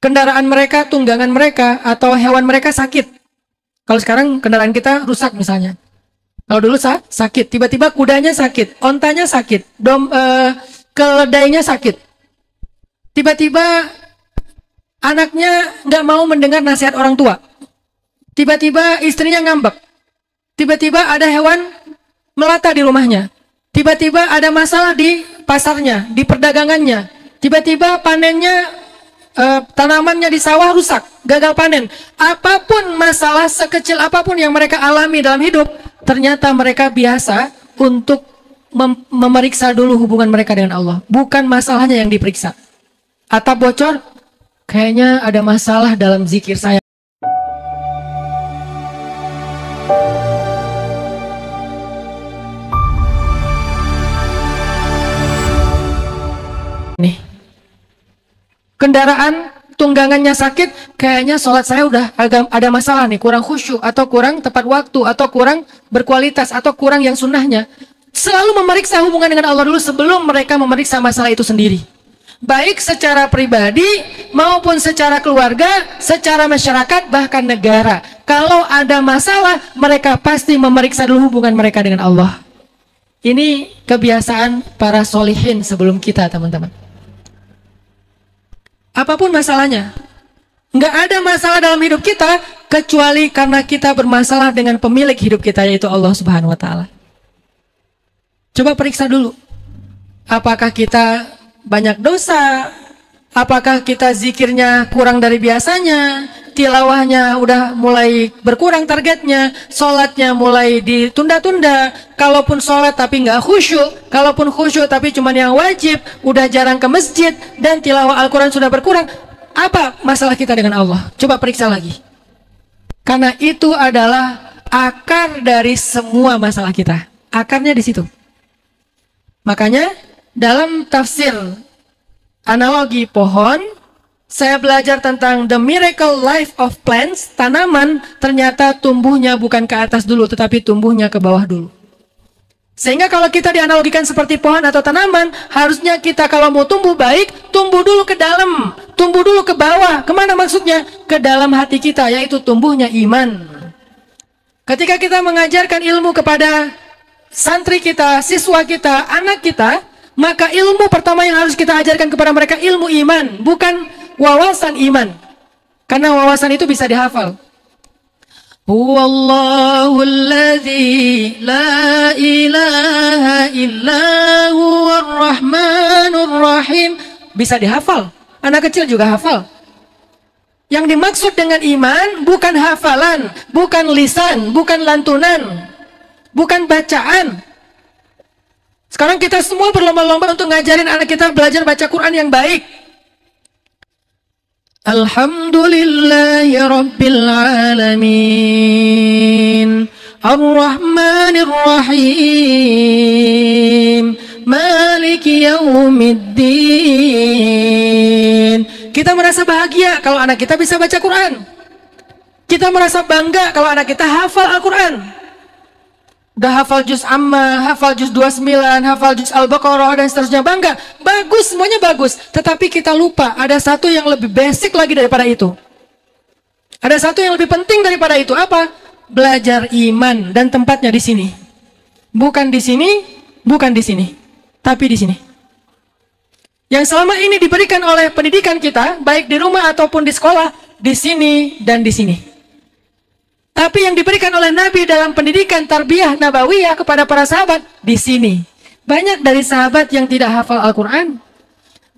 Speaker 1: kendaraan mereka, tunggangan mereka, atau hewan mereka sakit. Kalau sekarang kendaraan kita rusak misalnya. Kalau dulu sakit, tiba-tiba kudanya sakit, ontanya sakit, keledainya sakit. Tiba-tiba anaknya nggak mau mendengar nasihat orang tua. Tiba-tiba istrinya ngambek. Tiba-tiba ada hewan melata di rumahnya. Tiba-tiba ada masalah di pasarnya, di perdagangannya. Tiba-tiba panennya, tanamannya di sawah rusak, gagal panen. Apapun masalah sekecil apapun yang mereka alami dalam hidup, ternyata mereka biasa untuk memeriksa dulu hubungan mereka dengan Allah. Bukan masalahnya yang diperiksa. Atap bocor, kayaknya ada masalah dalam zikir saya. kendaraan tunggangannya sakit, kayaknya sholat saya udah agak ada masalah nih, kurang khusyuk, atau kurang tepat waktu, atau kurang berkualitas, atau kurang yang sunnahnya. Selalu memeriksa hubungan dengan Allah dulu sebelum mereka memeriksa masalah itu sendiri. Baik secara pribadi maupun secara keluarga, secara masyarakat, bahkan negara. Kalau ada masalah, mereka pasti memeriksa dulu hubungan mereka dengan Allah. Ini kebiasaan para solihin sebelum kita, teman-teman. Apapun masalahnya, nggak ada masalah dalam hidup kita kecuali karena kita bermasalah dengan pemilik hidup kita, yaitu Allah Subhanahu wa Ta'ala. Coba periksa dulu, apakah kita banyak dosa, apakah kita zikirnya kurang dari biasanya, tilawahnya udah mulai berkurang targetnya, sholatnya mulai ditunda-tunda, kalaupun sholat tapi nggak khusyuk, kalaupun khusyuk tapi cuma yang wajib, udah jarang ke masjid, dan tilawah Al-Quran sudah berkurang. Apa masalah kita dengan Allah? Coba periksa lagi. Karena itu adalah akar dari semua masalah kita. Akarnya di situ. Makanya dalam tafsir analogi pohon, saya belajar tentang the miracle life of plants. Tanaman ternyata tumbuhnya bukan ke atas dulu, tetapi tumbuhnya ke bawah dulu. Sehingga kalau kita dianalogikan seperti pohon atau tanaman, harusnya kita kalau mau tumbuh baik, tumbuh dulu ke dalam, tumbuh dulu ke bawah. Kemana maksudnya? Ke dalam hati kita, yaitu tumbuhnya iman. Ketika kita mengajarkan ilmu kepada santri kita, siswa kita, anak kita, maka ilmu pertama yang harus kita ajarkan kepada mereka ilmu iman, bukan wawasan iman. Karena wawasan itu bisa dihafal. Huwallahul ladzi la ilaha illa huwar rahmanur rahim. Bisa dihafal. Anak kecil juga hafal. Yang dimaksud dengan iman bukan hafalan, bukan lisan, bukan lantunan, bukan bacaan. Sekarang kita semua berlomba-lomba untuk ngajarin anak kita belajar baca Quran yang baik. Alhamdulillahi Rabbil Alamin, Ar-Rahmanir Rahim, Maliki Yaumiddin. Kita merasa bahagia kalau anak kita bisa baca Quran. Kita merasa bangga kalau anak kita hafal Al-Quran. Udah hafal juz Amma, hafal juz 29, hafal juz Al-Baqarah, dan seterusnya. Bangga, bagus, semuanya bagus. Tetapi kita lupa, ada satu yang lebih basic lagi daripada itu. Ada satu yang lebih penting daripada itu. Apa? Belajar iman, dan tempatnya di sini. Bukan di sini, bukan di sini, tapi di sini. Yang selama ini diberikan oleh pendidikan kita, baik di rumah ataupun di sekolah, di sini dan di sini. Tapi yang diberikan oleh Nabi dalam pendidikan tarbiyah nabawiyah kepada para sahabat, di sini. Banyak dari sahabat yang tidak hafal Al-Quran.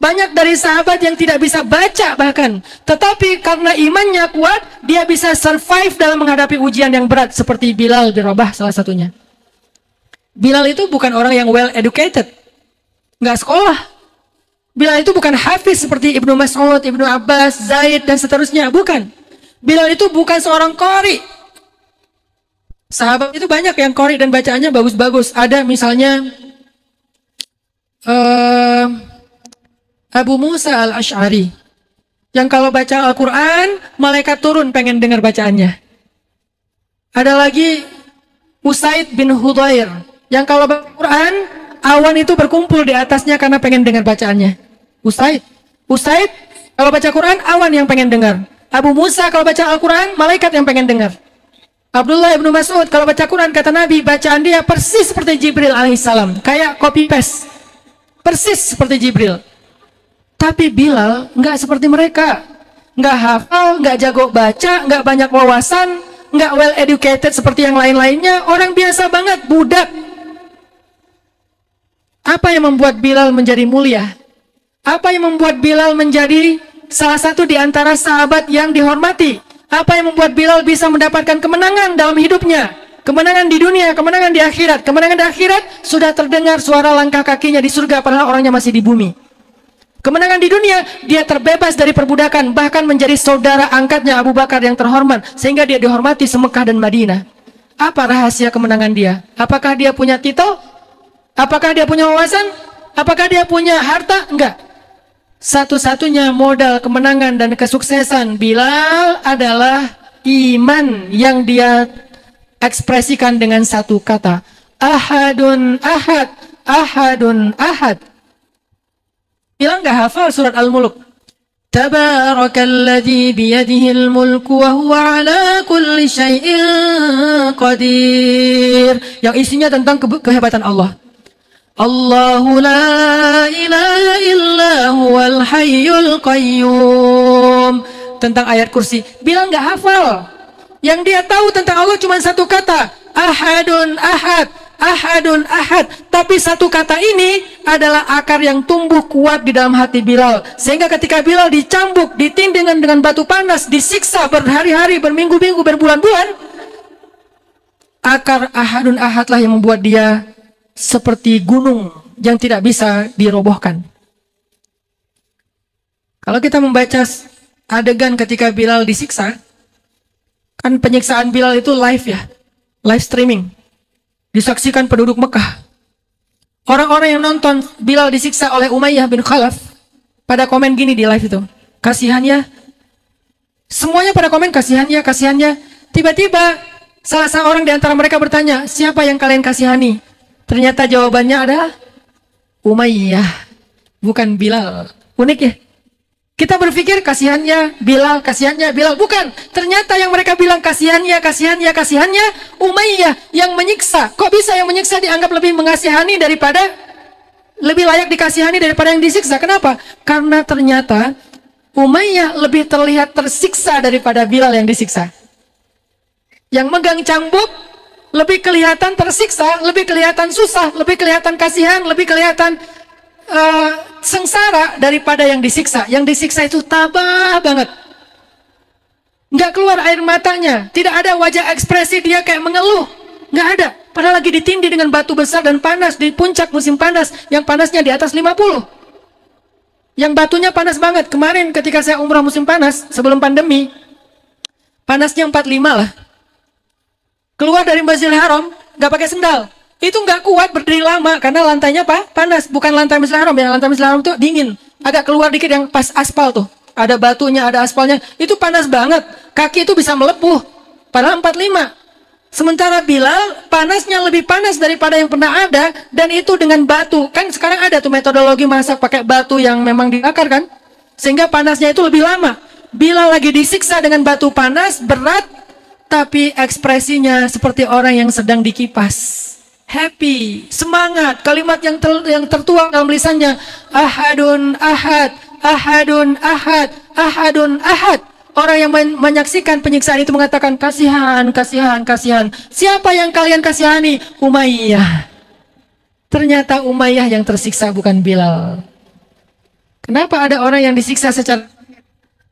Speaker 1: Banyak dari sahabat yang tidak bisa baca bahkan. Tetapi karena imannya kuat, dia bisa survive dalam menghadapi ujian yang berat. Seperti Bilal bin Rabah salah satunya. Bilal itu bukan orang yang well educated. Nggak sekolah. Bilal itu bukan hafiz seperti Ibnu Mas'ud, Ibnu Abbas, Zaid, dan seterusnya. Bukan. Bilal itu bukan seorang qari. Sahabat itu banyak yang qari dan bacaannya bagus-bagus. Ada misalnya Abu Musa al-Ash'ari, yang kalau baca Al-Quran, malaikat turun pengen dengar bacaannya. Ada lagi Usaid bin Hudayr, yang kalau baca Al-Quran, awan itu berkumpul di atasnya karena pengen dengar bacaannya. Usaid kalau baca Quran, awan yang pengen dengar. Abu Musa kalau baca Al-Quran, malaikat yang pengen dengar. Abdullah ibnu Mas'ud kalau baca Quran, kata Nabi, bacaan dia persis seperti Jibril alaihissalam, kayak copy paste, persis seperti Jibril. Tapi Bilal nggak seperti mereka, nggak hafal, nggak jago baca, nggak banyak wawasan, nggak well educated seperti yang lain-lainnya, orang biasa banget, budak. Apa yang membuat Bilal menjadi mulia? Apa yang membuat Bilal menjadi salah satu di antara sahabat yang dihormati? Apa yang membuat Bilal bisa mendapatkan kemenangan dalam hidupnya? Kemenangan di dunia, kemenangan di akhirat. Kemenangan di akhirat sudah terdengar suara langkah kakinya di surga padahal orangnya masih di bumi. Kemenangan di dunia, dia terbebas dari perbudakan, bahkan menjadi saudara angkatnya Abu Bakar yang terhormat, sehingga dia dihormati se-Mekah dan Madinah. Apa rahasia kemenangan dia? Apakah dia punya titel? Apakah dia punya wawasan? Apakah dia punya harta? Enggak. Satu-satunya modal kemenangan dan kesuksesan Bilal adalah iman yang dia ekspresikan dengan satu kata. Ahadun ahad, ahadun ahad. Bilal nggak hafal surat Al-Mulk. Tabarakalladzi biyadihil mulku wa huwa ala kulli syai'in qadir. Yang isinya tentang kehebatan Allah. Allahu la ilaha illa huwal hayyul qayyum. Tentang ayat kursi. Bilal nggak hafal. Yang dia tahu tentang Allah cuma satu kata. Ahadun ahad. Ahadun ahad. Tapi satu kata ini adalah akar yang tumbuh kuat di dalam hati Bilal. Sehingga ketika Bilal dicambuk, ditindih dengan batu panas, disiksa berhari-hari, berminggu-minggu, berbulan-bulan, akar ahadun ahadlah yang membuat dia seperti gunung yang tidak bisa dirobohkan. Kalau kita membaca adegan ketika Bilal disiksa, kan penyiksaan Bilal itu live ya, live streaming, disaksikan penduduk Mekah. Orang-orang yang nonton Bilal disiksa oleh Umayyah bin Khalaf pada komen gini di live itu, kasihannya. Semuanya pada komen kasihannya, kasihannya. Tiba-tiba salah seorang di antara mereka bertanya, siapa yang kalian kasihani? Ternyata jawabannya adalah Umayyah, bukan Bilal. Unik ya? Kita berpikir kasihannya Bilal, kasihannya Bilal. Bukan. Ternyata yang mereka bilang kasihannya, kasihannya, kasihannya Umayyah yang menyiksa. Kok bisa yang menyiksa dianggap lebih mengasihani daripada, lebih layak dikasihani daripada yang disiksa? Kenapa? Karena ternyata Umayyah lebih terlihat tersiksa daripada Bilal yang disiksa. Yang megang cambuk lebih kelihatan tersiksa, lebih kelihatan susah, lebih kelihatan kasihan, lebih kelihatan sengsara daripada yang disiksa. Yang disiksa itu tabah banget. Nggak keluar air matanya. Tidak ada wajah ekspresi dia kayak mengeluh. Nggak ada. Padahal lagi ditindih dengan batu besar dan panas di puncak musim panas. Yang panasnya di atas 50. Yang batunya panas banget. Kemarin ketika saya umrah musim panas, sebelum pandemi, panasnya 45 lah. Keluar dari Masjidil Haram, nggak pakai sendal. Itu nggak kuat berdiri lama, karena lantainya panas. Bukan lantai Masjidil Haram, ya. Lantai Masjidil Haram itu dingin. Agak keluar dikit yang pas aspal tuh. Ada batunya, ada aspalnya. Itu panas banget. Kaki itu bisa melepuh. Padahal 45. Sementara Bilal, panasnya lebih panas daripada yang pernah ada. Dan itu dengan batu. Kan sekarang ada tuh metodologi masak pakai batu yang memang dibakar kan. Sehingga panasnya itu lebih lama. Bilal lagi disiksa dengan batu panas, berat. Tapi ekspresinya seperti orang yang sedang dikipas. Happy, semangat. Kalimat yang tertuang dalam lisannya. Ahadun ahad, ahadun ahad, ahadun ahad. Orang yang menyaksikan penyiksaan itu mengatakan, kasihan, kasihan, kasihan. Siapa yang kalian kasihani? Umayyah. Ternyata Umayyah yang tersiksa, bukan Bilal. Kenapa ada orang yang disiksa secara,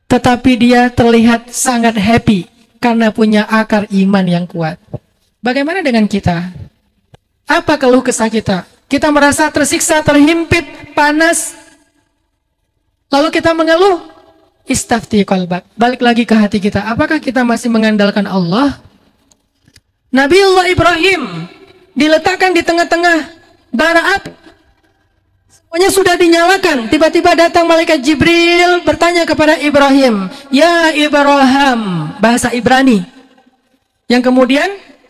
Speaker 1: tetapi dia terlihat sangat happy? Karena punya akar iman yang kuat. Bagaimana dengan kita? Apa keluh kesah kita? Kita merasa tersiksa, terhimpit, panas. Lalu kita mengeluh. Istafti qalbak. Balik lagi ke hati kita. Apakah kita masih mengandalkan Allah? Nabiullah Ibrahim diletakkan di tengah-tengah bara api. Semuanya sudah dinyalakan. Tiba-tiba datang malaikat Jibril bertanya kepada Ibrahim, ya Ibrahim, bahasa Ibrani. Yang kemudian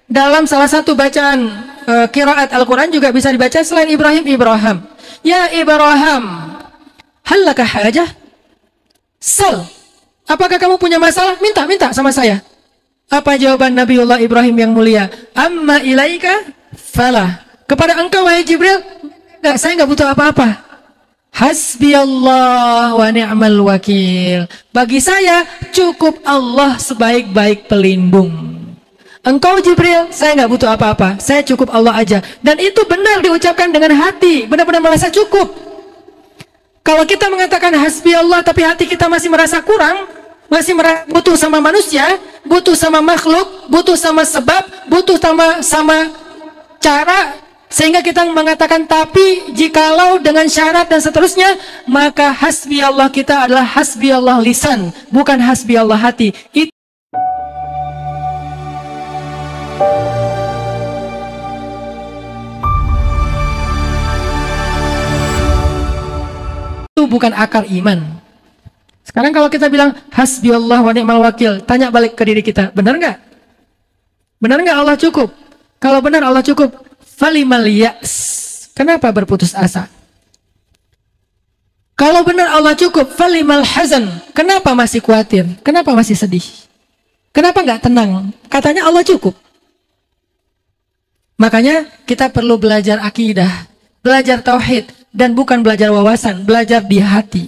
Speaker 1: dalam salah satu bacaan qiraat Al-Quran juga bisa dibaca selain Ibrahim, Ibrahim. Ya Ibrahim, hal laka hajah? Sal, apakah kamu punya masalah? Minta sama saya. Apa jawaban Nabiullah Ibrahim yang mulia? Amma ilaika falah. Kepada engkau wahai Jibril, saya nggak butuh apa-apa. Hasbi Allah wa ni'mal wakil. Bagi saya cukup Allah sebaik-baik pelindung. Engkau Jibril, saya nggak butuh apa-apa. Saya cukup Allah aja. Dan itu benar diucapkan dengan hati. Benar-benar merasa cukup. Kalau kita mengatakan hasbi Allah, tapi hati kita masih merasa kurang, masih butuh sama manusia, butuh sama makhluk, butuh sama sebab, butuh sama cara. Sehingga kita mengatakan tapi jikalau dengan syarat dan seterusnya, maka hasbi Allah kita adalah hasbi Allah lisan, bukan hasbi Allah hati. Itu bukan akar iman. Sekarang kalau kita bilang hasbiyallah wa ni'mal wakil, tanya balik ke diri kita, benar nggak? Benar nggak Allah cukup? Kalau benar Allah cukup, falimal ya's, kenapa berputus asa? Kalau benar Allah cukup, falimal hazan, kenapa masih khawatir? Kenapa masih sedih? Kenapa nggak tenang? Katanya Allah cukup. Makanya kita perlu belajar akidah, belajar tauhid, dan bukan belajar wawasan, belajar di hati.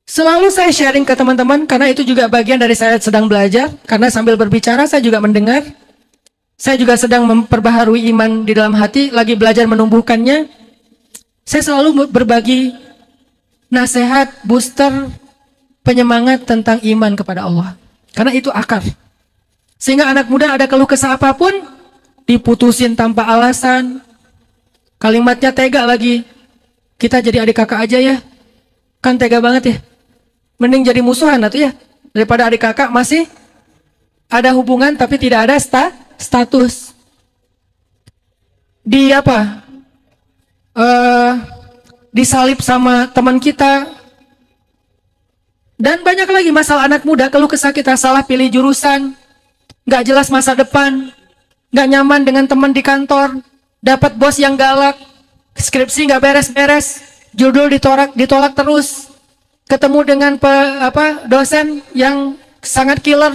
Speaker 1: Selalu saya sharing ke teman-teman, karena itu juga bagian dari saya sedang belajar, karena sambil berbicara saya juga mendengar. Saya juga sedang memperbaharui iman di dalam hati, lagi belajar menumbuhkannya. Saya selalu berbagi nasihat, booster, penyemangat tentang iman kepada Allah. Karena itu akar. Sehingga anak muda ada keluh kesah apapun, diputusin tanpa alasan. Kalimatnya tega lagi. Kita jadi adik kakak aja ya. Kan tega banget ya. Mending jadi musuhan atau ya. Daripada adik kakak masih ada hubungan tapi tidak ada status. Di apa? Disalib sama teman kita. Dan banyak lagi masalah anak muda, keluh kesah kita, salah pilih jurusan, gak jelas masa depan, gak nyaman dengan teman di kantor, dapat bos yang galak, skripsi gak beres-beres, judul ditolak terus, ketemu dengan dosen yang sangat killer.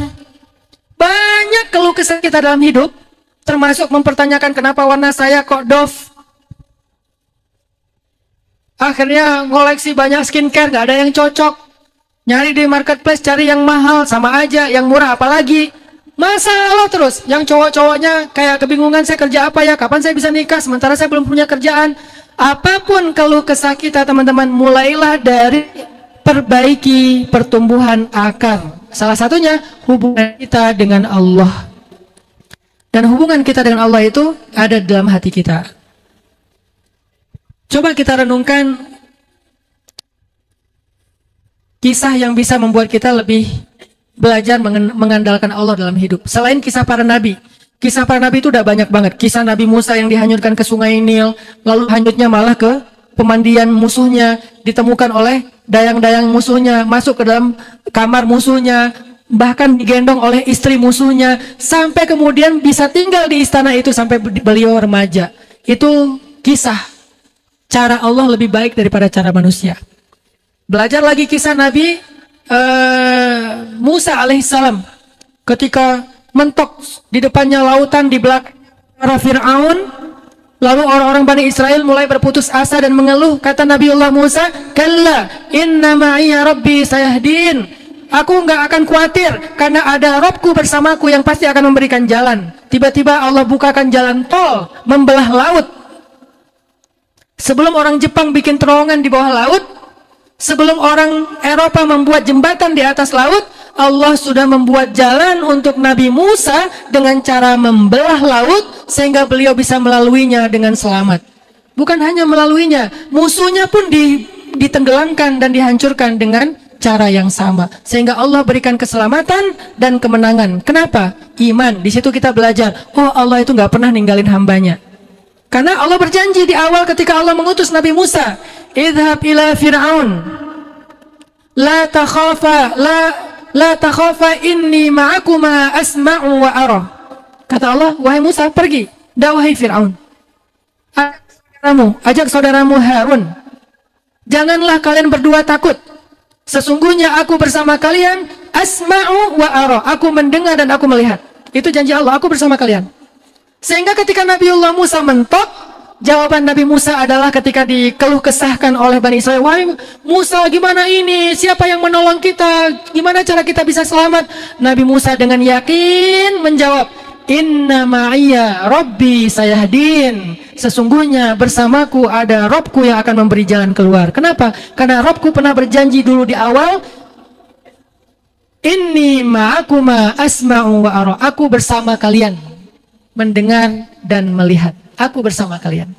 Speaker 1: Banyak keluh kesah kita dalam hidup, termasuk mempertanyakan kenapa warna saya kok doff. Akhirnya ngoleksi banyak skincare, gak ada yang cocok. Nyari di marketplace, cari yang mahal, sama aja, yang murah apalagi. Masalah terus, yang cowok-cowoknya kayak kebingungan, saya kerja apa ya, kapan saya bisa nikah, sementara saya belum punya kerjaan. Apapun keluh kesah kita teman-teman, mulailah dari perbaiki pertumbuhan akar. Salah satunya hubungan kita dengan Allah. Dan hubungan kita dengan Allah itu ada dalam hati kita. Coba kita renungkan kisah yang bisa membuat kita lebih belajar mengandalkan Allah dalam hidup. Selain kisah para nabi. Kisah para nabi itu udah banyak banget. Kisah Nabi Musa yang dihanyutkan ke sungai Nil. Lalu hanyutnya malah ke pemandian musuhnya. Ditemukan oleh dayang-dayang musuhnya. Masuk ke dalam kamar musuhnya. Bahkan digendong oleh istri musuhnya. Sampai kemudian bisa tinggal di istana itu sampai beliau remaja. Itu kisah. Cara Allah lebih baik daripada cara manusia. Belajar lagi kisah Nabi Musa alaihissalam ketika mentok di depannya lautan, di belakang para Fir'aun. Lalu orang-orang Bani Israel mulai berputus asa dan mengeluh. Kata Nabiullah Musa, kalla inna ma'iya rabbi sayahdin. Aku nggak akan khawatir karena ada Robku bersamaku yang pasti akan memberikan jalan. Tiba-tiba Allah bukakan jalan tol membelah laut. Sebelum orang Jepang bikin terowongan di bawah laut, sebelum orang Eropa membuat jembatan di atas laut, Allah sudah membuat jalan untuk Nabi Musa dengan cara membelah laut sehingga beliau bisa melaluinya dengan selamat. Bukan hanya melaluinya, musuhnya pun ditenggelamkan dan dihancurkan dengan cara yang sama. Sehingga Allah berikan keselamatan dan kemenangan. Kenapa? Iman. Di situ kita belajar, oh Allah itu nggak pernah ninggalin hambanya. Karena Allah berjanji di awal ketika Allah mengutus Nabi Musa, idhab ila Fir'aun la takhafa inni ma'akuma asma'u wa ara. Kata Allah, wahai Musa, pergi dakwahi Fir'aun, ajak saudaramu Harun, janganlah kalian berdua takut, sesungguhnya aku bersama kalian, asma'u wa ara, aku mendengar dan aku melihat. Itu janji Allah, aku bersama kalian. Sehingga ketika Nabiullah Musa mentok, jawaban Nabi Musa adalah ketika dikeluh kesahkan oleh Bani Israel, wahai Musa, gimana ini? Siapa yang menolong kita? Gimana cara kita bisa selamat? Nabi Musa dengan yakin menjawab, inna ma'iya rabbi sayahdin. Sesungguhnya bersamaku ada Robku yang akan memberi jalan keluar. Kenapa? Karena Robku pernah berjanji dulu di awal, inni ma'akuma asma'u wa ara. Aku bersama kalian, mendengar dan melihat. Aku bersama kalian.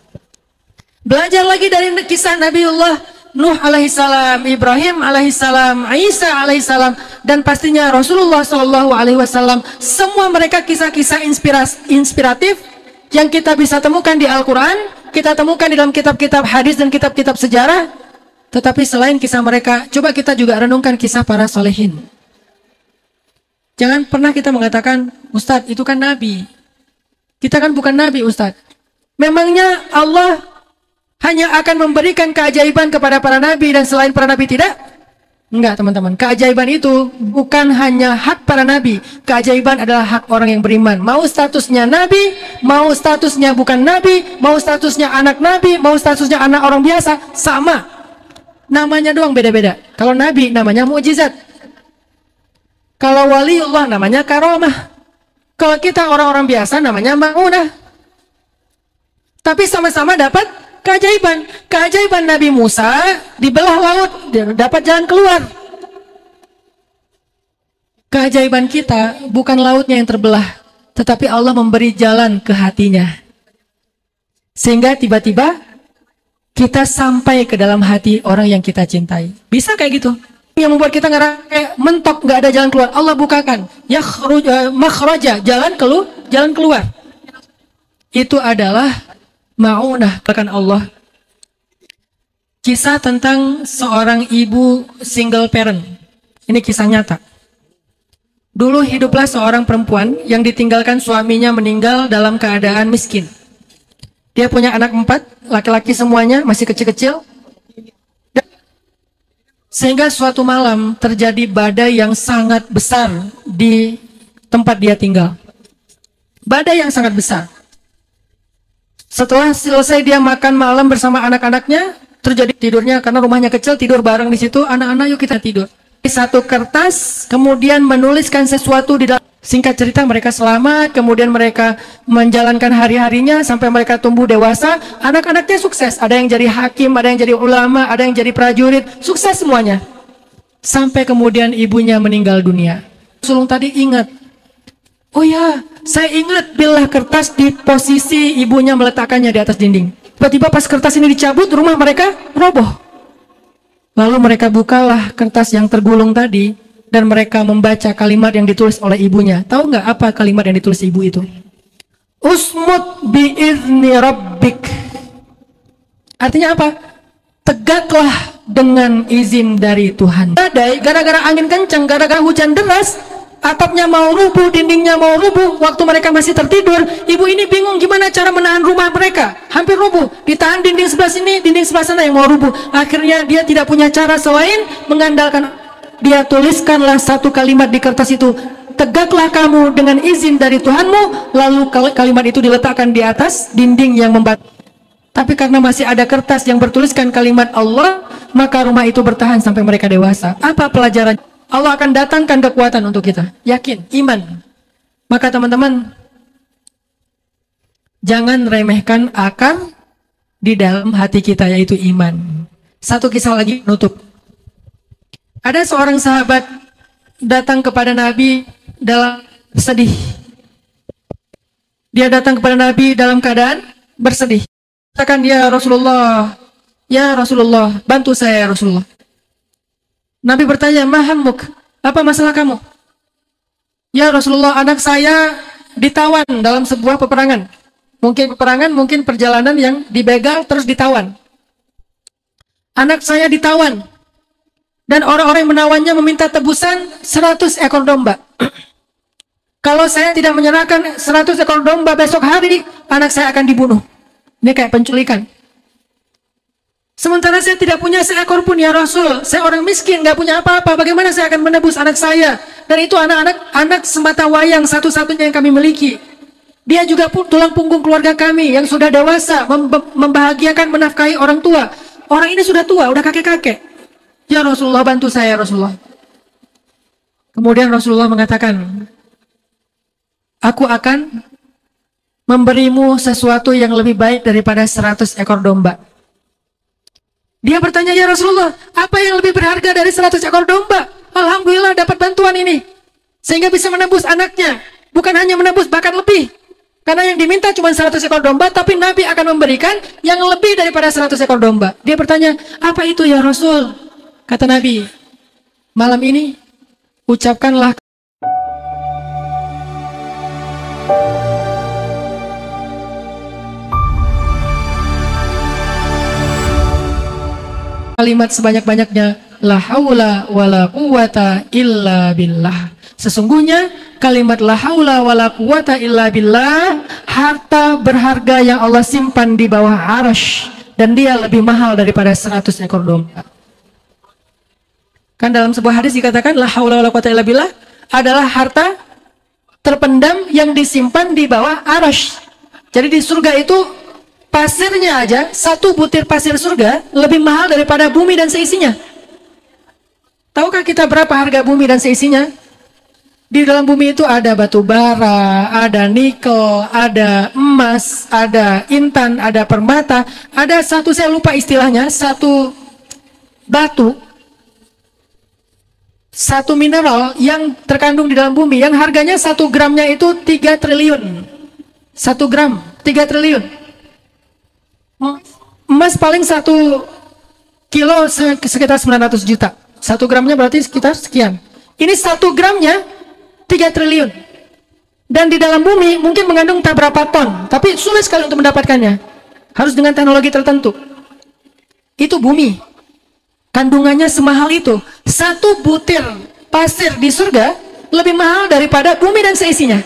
Speaker 1: Belajar lagi dari kisah Nabiullah Nuh alaihissalam, Ibrahim alaihissalam, Isa alaihissalam, dan pastinya Rasulullah SAW. Semua mereka kisah-kisah inspiratif yang kita bisa temukan di Al-Quran, kita temukan di dalam kitab-kitab hadis dan kitab-kitab sejarah. Tetapi selain kisah mereka, coba kita juga renungkan kisah para solehin. Jangan pernah kita mengatakan, Ustadz itu kan Nabi. Kita kan bukan Nabi, Ustadz. Memangnya Allah hanya akan memberikan keajaiban kepada para Nabi dan selain para Nabi tidak? Enggak, teman-teman. Keajaiban itu bukan hanya hak para Nabi. Keajaiban adalah hak orang yang beriman. Mau statusnya Nabi, mau statusnya bukan Nabi, mau statusnya anak Nabi, mau statusnya anak orang biasa, sama. Namanya doang beda-beda. Kalau Nabi namanya mukjizat. Kalau waliullah namanya karomah. Kalau kita orang-orang biasa namanya ma'unah. Tapi sama-sama dapat keajaiban. Keajaiban Nabi Musa dibelah laut, dia dapat jalan keluar. Keajaiban kita bukan lautnya yang terbelah, tetapi Allah memberi jalan ke hatinya. Sehingga tiba-tiba kita sampai ke dalam hati orang yang kita cintai. Bisa kayak gitu. Yang membuat kita ngerasa kayak mentok, nggak ada jalan keluar. Allah bukakan. Makhraja, jalan keluar. Itu adalah ma'unah bahkan Allah. Kisah tentang seorang ibu single parent. Ini kisah nyata. Dulu hiduplah seorang perempuan yang ditinggalkan suaminya meninggal dalam keadaan miskin. Dia punya anak 4, laki-laki semuanya, masih kecil-kecil. Sehingga suatu malam terjadi badai yang sangat besar di tempat dia tinggal. Badai yang sangat besar. Setelah selesai dia makan malam bersama anak-anaknya, terjadi tidurnya karena rumahnya kecil, tidur bareng di situ. Anak-anak yuk kita tidur. Satu kertas, kemudian menuliskan sesuatu di dalam. Singkat cerita mereka selamat, kemudian mereka menjalankan hari-harinya sampai mereka tumbuh dewasa. Anak-anaknya sukses, ada yang jadi hakim, ada yang jadi ulama, ada yang jadi prajurit, sukses semuanya. Sampai kemudian ibunya meninggal dunia. Sulung tadi ingat, oh ya, saya ingat bilah kertas di posisi ibunya meletakkannya di atas dinding. Tiba-tiba pas kertas ini dicabut, rumah mereka roboh. Lalu mereka bukalah kertas yang tergulung tadi, dan mereka membaca kalimat yang ditulis oleh ibunya. Tahu nggak apa kalimat yang ditulis ibu itu? Usmut bi'izni rabbik. Artinya apa? Tegaklah dengan izin dari Tuhan. Badai, gara-gara angin kencang, gara-gara hujan deras, atapnya mau rubuh, dindingnya mau rubuh. Waktu mereka masih tertidur, ibu ini bingung gimana cara menahan rumah mereka. Hampir rubuh, ditahan dinding sebelah sini, dinding sebelah sana yang mau rubuh. Akhirnya dia tidak punya cara selain mengandalkan. Dia tuliskanlah satu kalimat di kertas itu, tegaklah kamu dengan izin dari Tuhanmu. Lalu kalimat itu diletakkan di atas dinding yang membatasi. Tapi karena masih ada kertas yang bertuliskan kalimat Allah, maka rumah itu bertahan sampai mereka dewasa. Apa pelajaran? Allah akan datangkan kekuatan untuk kita. Yakin, iman. Maka teman-teman, jangan remehkan akar di dalam hati kita, yaitu iman. Satu kisah lagi nutup. Ada seorang sahabat datang kepada Nabi dalam sedih. Dia datang kepada Nabi dalam keadaan bersedih. Katakan dia, ya Rasulullah, bantu saya ya Rasulullah. Nabi bertanya, mahammuk, apa masalah kamu? Ya Rasulullah, anak saya ditawan dalam sebuah peperangan. Mungkin peperangan, mungkin perjalanan yang dibegal terus ditawan. Anak saya ditawan. Dan orang-orang yang menawannya meminta tebusan 100 ekor domba. Kalau saya tidak menyerahkan 100 ekor domba besok hari, anak saya akan dibunuh. Ini kayak penculikan. Sementara saya tidak punya seekor pun ya Rasul. Saya orang miskin, gak punya apa-apa. Bagaimana saya akan menebus anak saya? Dan itu anak semata wayang satu-satunya yang kami miliki. Dia juga tulang punggung keluarga kami yang sudah dewasa, membahagiakan, menafkahi orang tua. Orang ini sudah tua, udah kakek-kakek. Ya Rasulullah, bantu saya Rasulullah. Kemudian Rasulullah mengatakan, aku akan memberimu sesuatu yang lebih baik daripada 100 ekor domba. Dia bertanya, ya Rasulullah, apa yang lebih berharga dari 100 ekor domba? Alhamdulillah dapat bantuan ini. Sehingga bisa menebus anaknya. Bukan hanya menebus, bahkan lebih. Karena yang diminta cuma 100 ekor domba, tapi Nabi akan memberikan yang lebih daripada 100 ekor domba. Dia bertanya, apa itu ya Rasul? Kata Nabi, malam ini ucapkanlah kalimat sebanyak-banyaknya, la haula wala quwata illa billah. Sesungguhnya kalimat la haula wala quwata illa billah, harta berharga yang Allah simpan di bawah arasy, dan dia lebih mahal daripada 100 ekor domba. Kan dalam sebuah hadis dikatakan la haula wala quwata illa billah adalah harta terpendam yang disimpan di bawah arasy. Jadi di surga itu pasirnya aja, satu butir pasir surga lebih mahal daripada bumi dan seisinya. Tahukah kita berapa harga bumi dan seisinya? Di dalam bumi itu ada batu bara, ada nikel, ada emas, ada intan, ada permata, ada satu, saya lupa istilahnya, satu batu, satu mineral yang terkandung di dalam bumi, yang harganya 1 gramnya itu 3 triliun. 1 gram, 3 triliun. Emas paling 1 kilo sekitar 900 juta. 1 gramnya berarti sekitar sekian. Ini 1 gramnya 3 triliun. Dan di dalam bumi mungkin mengandung tak berapa ton, tapi sulit sekali untuk mendapatkannya. Harus dengan teknologi tertentu. Itu bumi. Kandungannya semahal itu. 1 butir pasir di surga lebih mahal daripada bumi dan seisinya.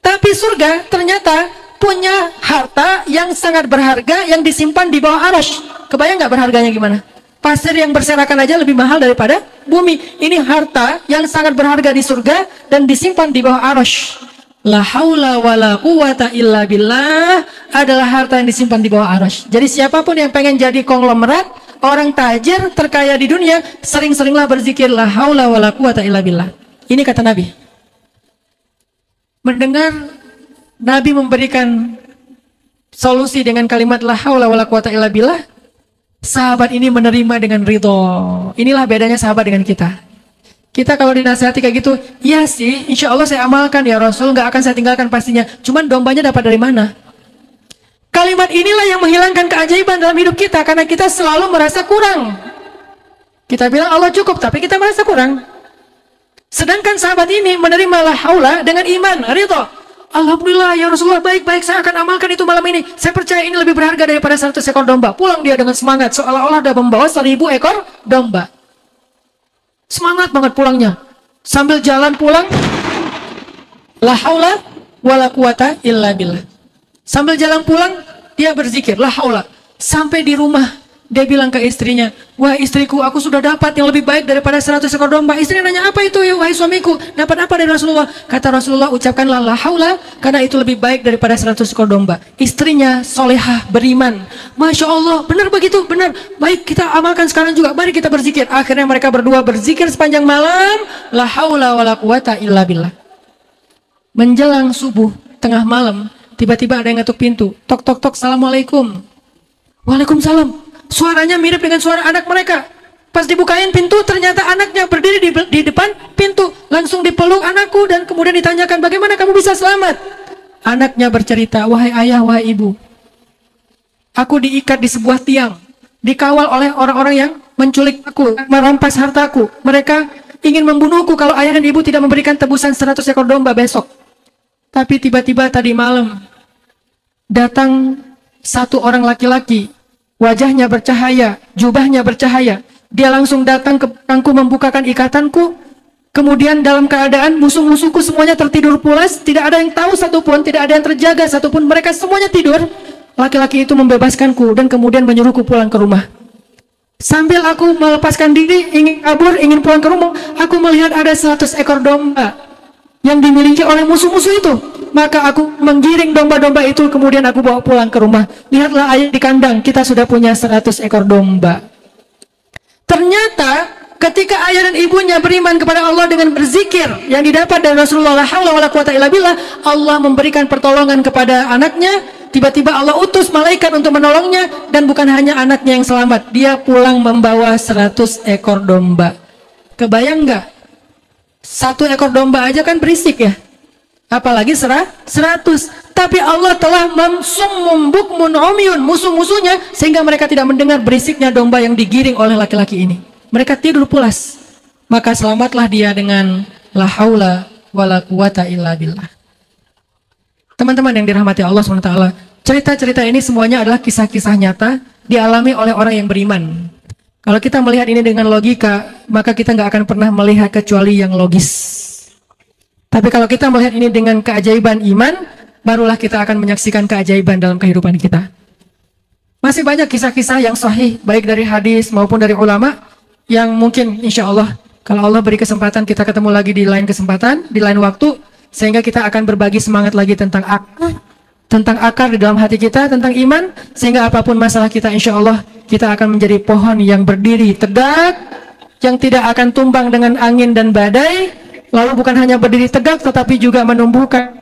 Speaker 1: Tapi surga ternyata punya harta yang sangat berharga yang disimpan di bawah arasy. Kebayang nggak berharganya gimana? Pasir yang berserakan aja lebih mahal daripada bumi. Ini harta yang sangat berharga di surga dan disimpan di bawah arasy. La haula wala quwata illa billah adalah harta yang disimpan di bawah arasy. Jadi siapapun yang pengen jadi konglomerat, orang tajir terkaya di dunia, sering-seringlah berzikir la haula wala quwata illa billah. Ini kata Nabi. Mendengar Nabi memberikan solusi dengan kalimat la haula wala quwata illa billah, sahabat ini menerima dengan ridho. Inilah bedanya sahabat dengan kita. Kita kalau dinasihati kayak gitu, iya sih, insya Allah saya amalkan ya Rasul, nggak akan saya tinggalkan pastinya. Cuman dombanya dapat dari mana? Kalimat inilah yang menghilangkan keajaiban dalam hidup kita, karena kita selalu merasa kurang. Kita bilang Allah cukup, tapi kita merasa kurang. Sedangkan sahabat ini menerima la haula dengan iman, ridho. Alhamdulillah ya Rasulullah, baik-baik, saya akan amalkan itu malam ini. Saya percaya ini lebih berharga daripada 100 ekor domba. Pulang dia dengan semangat, seolah-olah dia membawa 1000 ekor domba. Semangat banget pulangnya. Sambil jalan pulang, la haula wala quwata illa billah. Sambil jalan pulang, dia berzikir, la haula. Sampai di rumah, dia bilang ke istrinya, wah istriku, aku sudah dapat yang lebih baik daripada 100 ekor domba. Istrinya nanya, apa itu ya wahai suamiku? Dapat apa dari Rasulullah? Kata Rasulullah, ucapkanlah la haula, karena itu lebih baik daripada 100 ekor domba. Istrinya solehah, beriman. Masya Allah, benar begitu, benar. Baik, kita amalkan sekarang juga, mari kita berzikir. Akhirnya mereka berdua berzikir sepanjang malam, la haula wala quwata illa billah. Menjelang subuh, tengah malam, tiba-tiba ada yang ngetuk pintu. Tok tok tok, assalamualaikum. Waalaikumsalam. Suaranya mirip dengan suara anak mereka. Pas dibukain pintu, ternyata anaknya berdiri di depan pintu. Langsung dipeluk anakku dan kemudian ditanyakan, bagaimana kamu bisa selamat? Anaknya bercerita, wahai ayah, wahai ibu, aku diikat di sebuah tiang, dikawal oleh orang-orang yang menculik aku, merampas hartaku. Mereka ingin membunuhku kalau ayah dan ibu tidak memberikan tebusan 100 ekor domba besok. Tapi tiba-tiba tadi malam datang satu orang laki-laki. Wajahnya bercahaya, jubahnya bercahaya. Dia langsung datang ke belakangku, membukakan ikatanku. Kemudian dalam keadaan musuh-musuhku semuanya tertidur pulas. Tidak ada yang tahu satupun, tidak ada yang terjaga satupun. Mereka semuanya tidur. Laki-laki itu membebaskanku dan kemudian menyuruhku pulang ke rumah. Sambil aku melepaskan diri, ingin kabur, ingin pulang ke rumah, aku melihat ada 100 ekor domba yang dimiliki oleh musuh-musuh itu. Maka aku menggiring domba-domba itu, kemudian aku bawa pulang ke rumah. Lihatlah ayah di kandang, kita sudah punya 100 ekor domba. Ternyata ketika ayah dan ibunya beriman kepada Allah dengan berzikir yang didapat dari Rasulullah, la haula wala quwata illa billah, Allah memberikan pertolongan kepada anaknya. Tiba-tiba Allah utus malaikat untuk menolongnya, dan bukan hanya anaknya yang selamat, dia pulang membawa 100 ekor domba. Kebayang nggak? 1 ekor domba aja kan berisik ya, apalagi 100. Tapi Allah telah memsum bukmun umyun, musuh-musuhnya, sehingga mereka tidak mendengar berisiknya domba yang digiring oleh laki-laki ini. Mereka tidur pulas. Maka selamatlah dia dengan la haula wala quwata illa billah. Teman-teman yang dirahmati Allah SWT, cerita-cerita ini semuanya adalah kisah-kisah nyata dialami oleh orang yang beriman. Kalau kita melihat ini dengan logika, maka kita nggak akan pernah melihat kecuali yang logis. Tapi kalau kita melihat ini dengan keajaiban iman, barulah kita akan menyaksikan keajaiban dalam kehidupan kita. Masih banyak kisah-kisah yang sahih, baik dari hadis maupun dari ulama, yang mungkin insya Allah, kalau Allah beri kesempatan, kita ketemu lagi di lain kesempatan, di lain waktu, sehingga kita akan berbagi semangat lagi tentang akar di dalam hati kita, tentang iman, sehingga apapun masalah kita, insya Allah, kita akan menjadi pohon yang berdiri tegak, yang tidak akan tumbang dengan angin dan badai, lalu bukan hanya berdiri tegak, tetapi juga menumbuhkan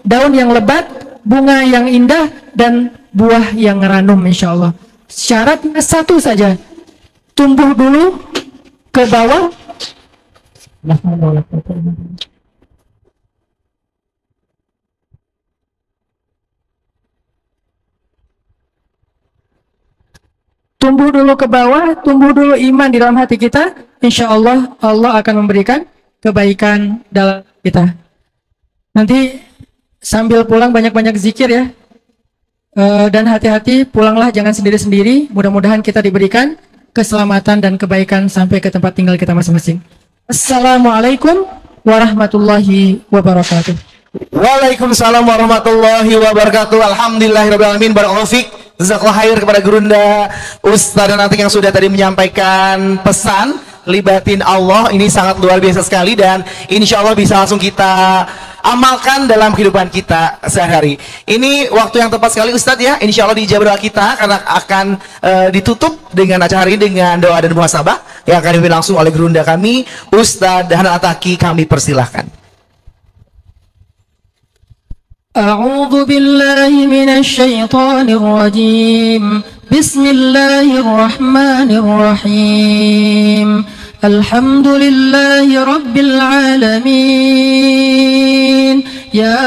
Speaker 1: daun yang lebat, bunga yang indah, dan buah yang ranum, insya Allah. Syaratnya satu saja, tumbuh dulu ke bawah. Tumbuh dulu ke bawah, tumbuh dulu iman di dalam hati kita, insya Allah, Allah akan memberikan kebaikan dalam kita. Nanti sambil pulang banyak-banyak zikir ya. Dan hati-hati, pulanglah jangan sendiri-sendiri. Mudah-mudahan kita diberikan keselamatan dan kebaikan sampai ke tempat tinggal kita masing-masing. Assalamualaikum warahmatullahi wabarakatuh.
Speaker 2: Waalaikumsalam warahmatullahi wabarakatuh. Alhamdulillahirabbil alamin. Barakallahu fiik. Jazakallahu khair kepada Gurunda Ustaz dan nanti yang sudah tadi menyampaikan pesan libatin Allah. Ini sangat luar biasa sekali dan insya Allah bisa langsung kita amalkan dalam kehidupan kita sehari-hari. Ini waktu yang tepat sekali Ustadz ya. Insya Allah dijawab doa kita karena akan ditutup dengan acara ini dengan doa dan muhasabah yang akan dipimpin langsung oleh Gurunda kami Ustadz Hanan Ataki. Kami persilahkan.
Speaker 1: A'udzu billahi minasy syaithanir rajim. Bismillahirrahmanirrahim. Alhamdulillahi rabbil alamin. Ya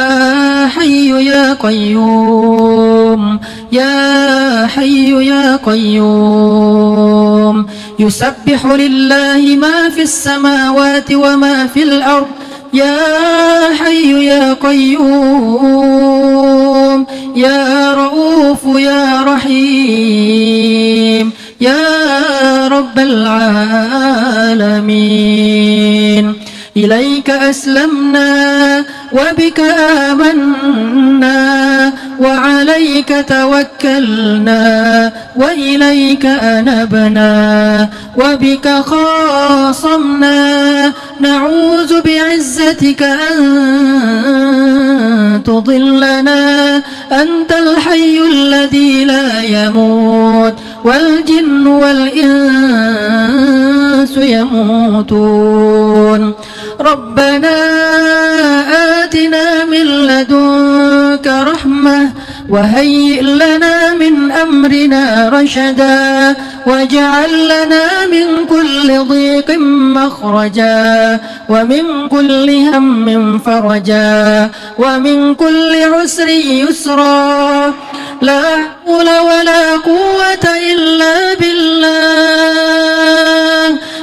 Speaker 1: hayyu ya qayyum. Ya hayyu ya qayyum. Yusabbihu lillahi ma fis samawati wa ma fil ardh. يا حي يا قيوم يا رؤوف يا رحيم يا رب العالمين إليك أسلمنا وبك آمنا وعليك توكلنا وإليك أنبنا وبك خاصمنا نعوذ بعزتك أن تضلنا أنت الحي الذي لا يموت والجن والإنس يموتون ربنا آتنا من لدنك رحمة وهيئ لنا من أمرنا رشدا واجعل لنا من كل ضيق مخرجا ومن كل هم فرجا ومن كل عسر يسرا لا حول ولا قوة إلا بالله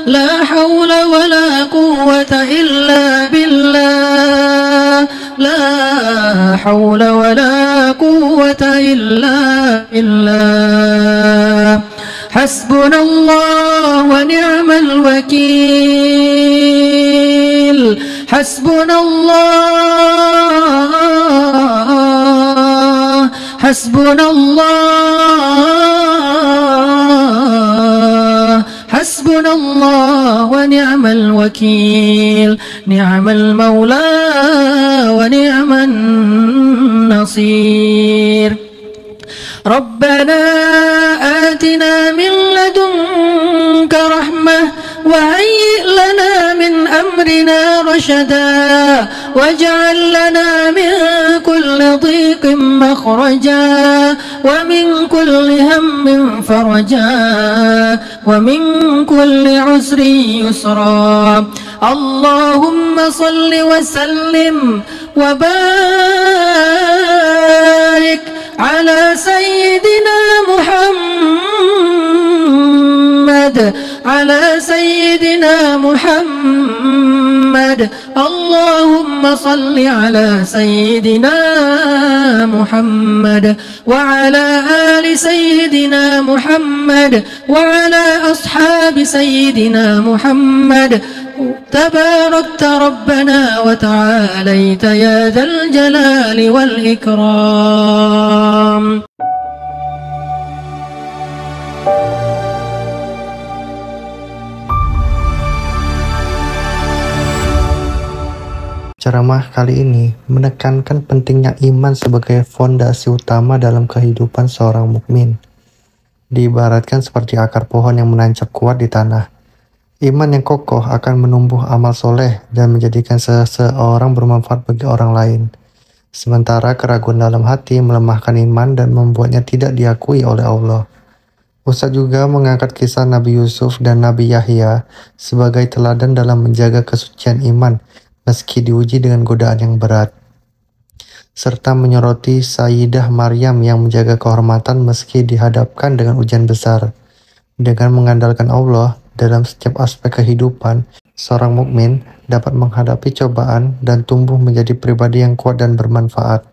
Speaker 1: لا حول ولا قوة إلا بالله لا حول ولا قوة إلا بالله حسبنا الله ونعم الوكيل حسبنا الله حسبنا الله حسبنا الله ونعم الوكيل نعم المولى ونعم النصير ربنا آتنا من لدنك رحمة وهيئ لنا من أمرنا رشدا واجعل لنا من كل ضيق مخرجا ومن كل هم فرجا ومن كل عسر يسرا اللهم صل وسلم وبارك على سيدنا محمد على سيدنا محمد اللهم اللهم صل على سيدنا محمد وعلى آل سيدنا محمد وعلى أصحاب سيدنا محمد تباركت ربنا وتعاليت يا ذا الجلال والإكرام.
Speaker 3: Ceramah kali ini menekankan pentingnya iman sebagai fondasi utama dalam kehidupan seorang mukmin. Diibaratkan seperti akar pohon yang menancap kuat di tanah. Iman yang kokoh akan menumbuh amal soleh dan menjadikan seseorang bermanfaat bagi orang lain. Sementara keraguan dalam hati melemahkan iman dan membuatnya tidak diakui oleh Allah. Ustadz juga mengangkat kisah Nabi Yusuf dan Nabi Yahya sebagai teladan dalam menjaga kesucian iman meski diuji dengan godaan yang berat, serta menyoroti Sayyidah Maryam yang menjaga kehormatan meski dihadapkan dengan ujian besar. Dengan mengandalkan Allah dalam setiap aspek kehidupan, seorang mukmin dapat menghadapi cobaan dan tumbuh menjadi pribadi yang kuat dan bermanfaat.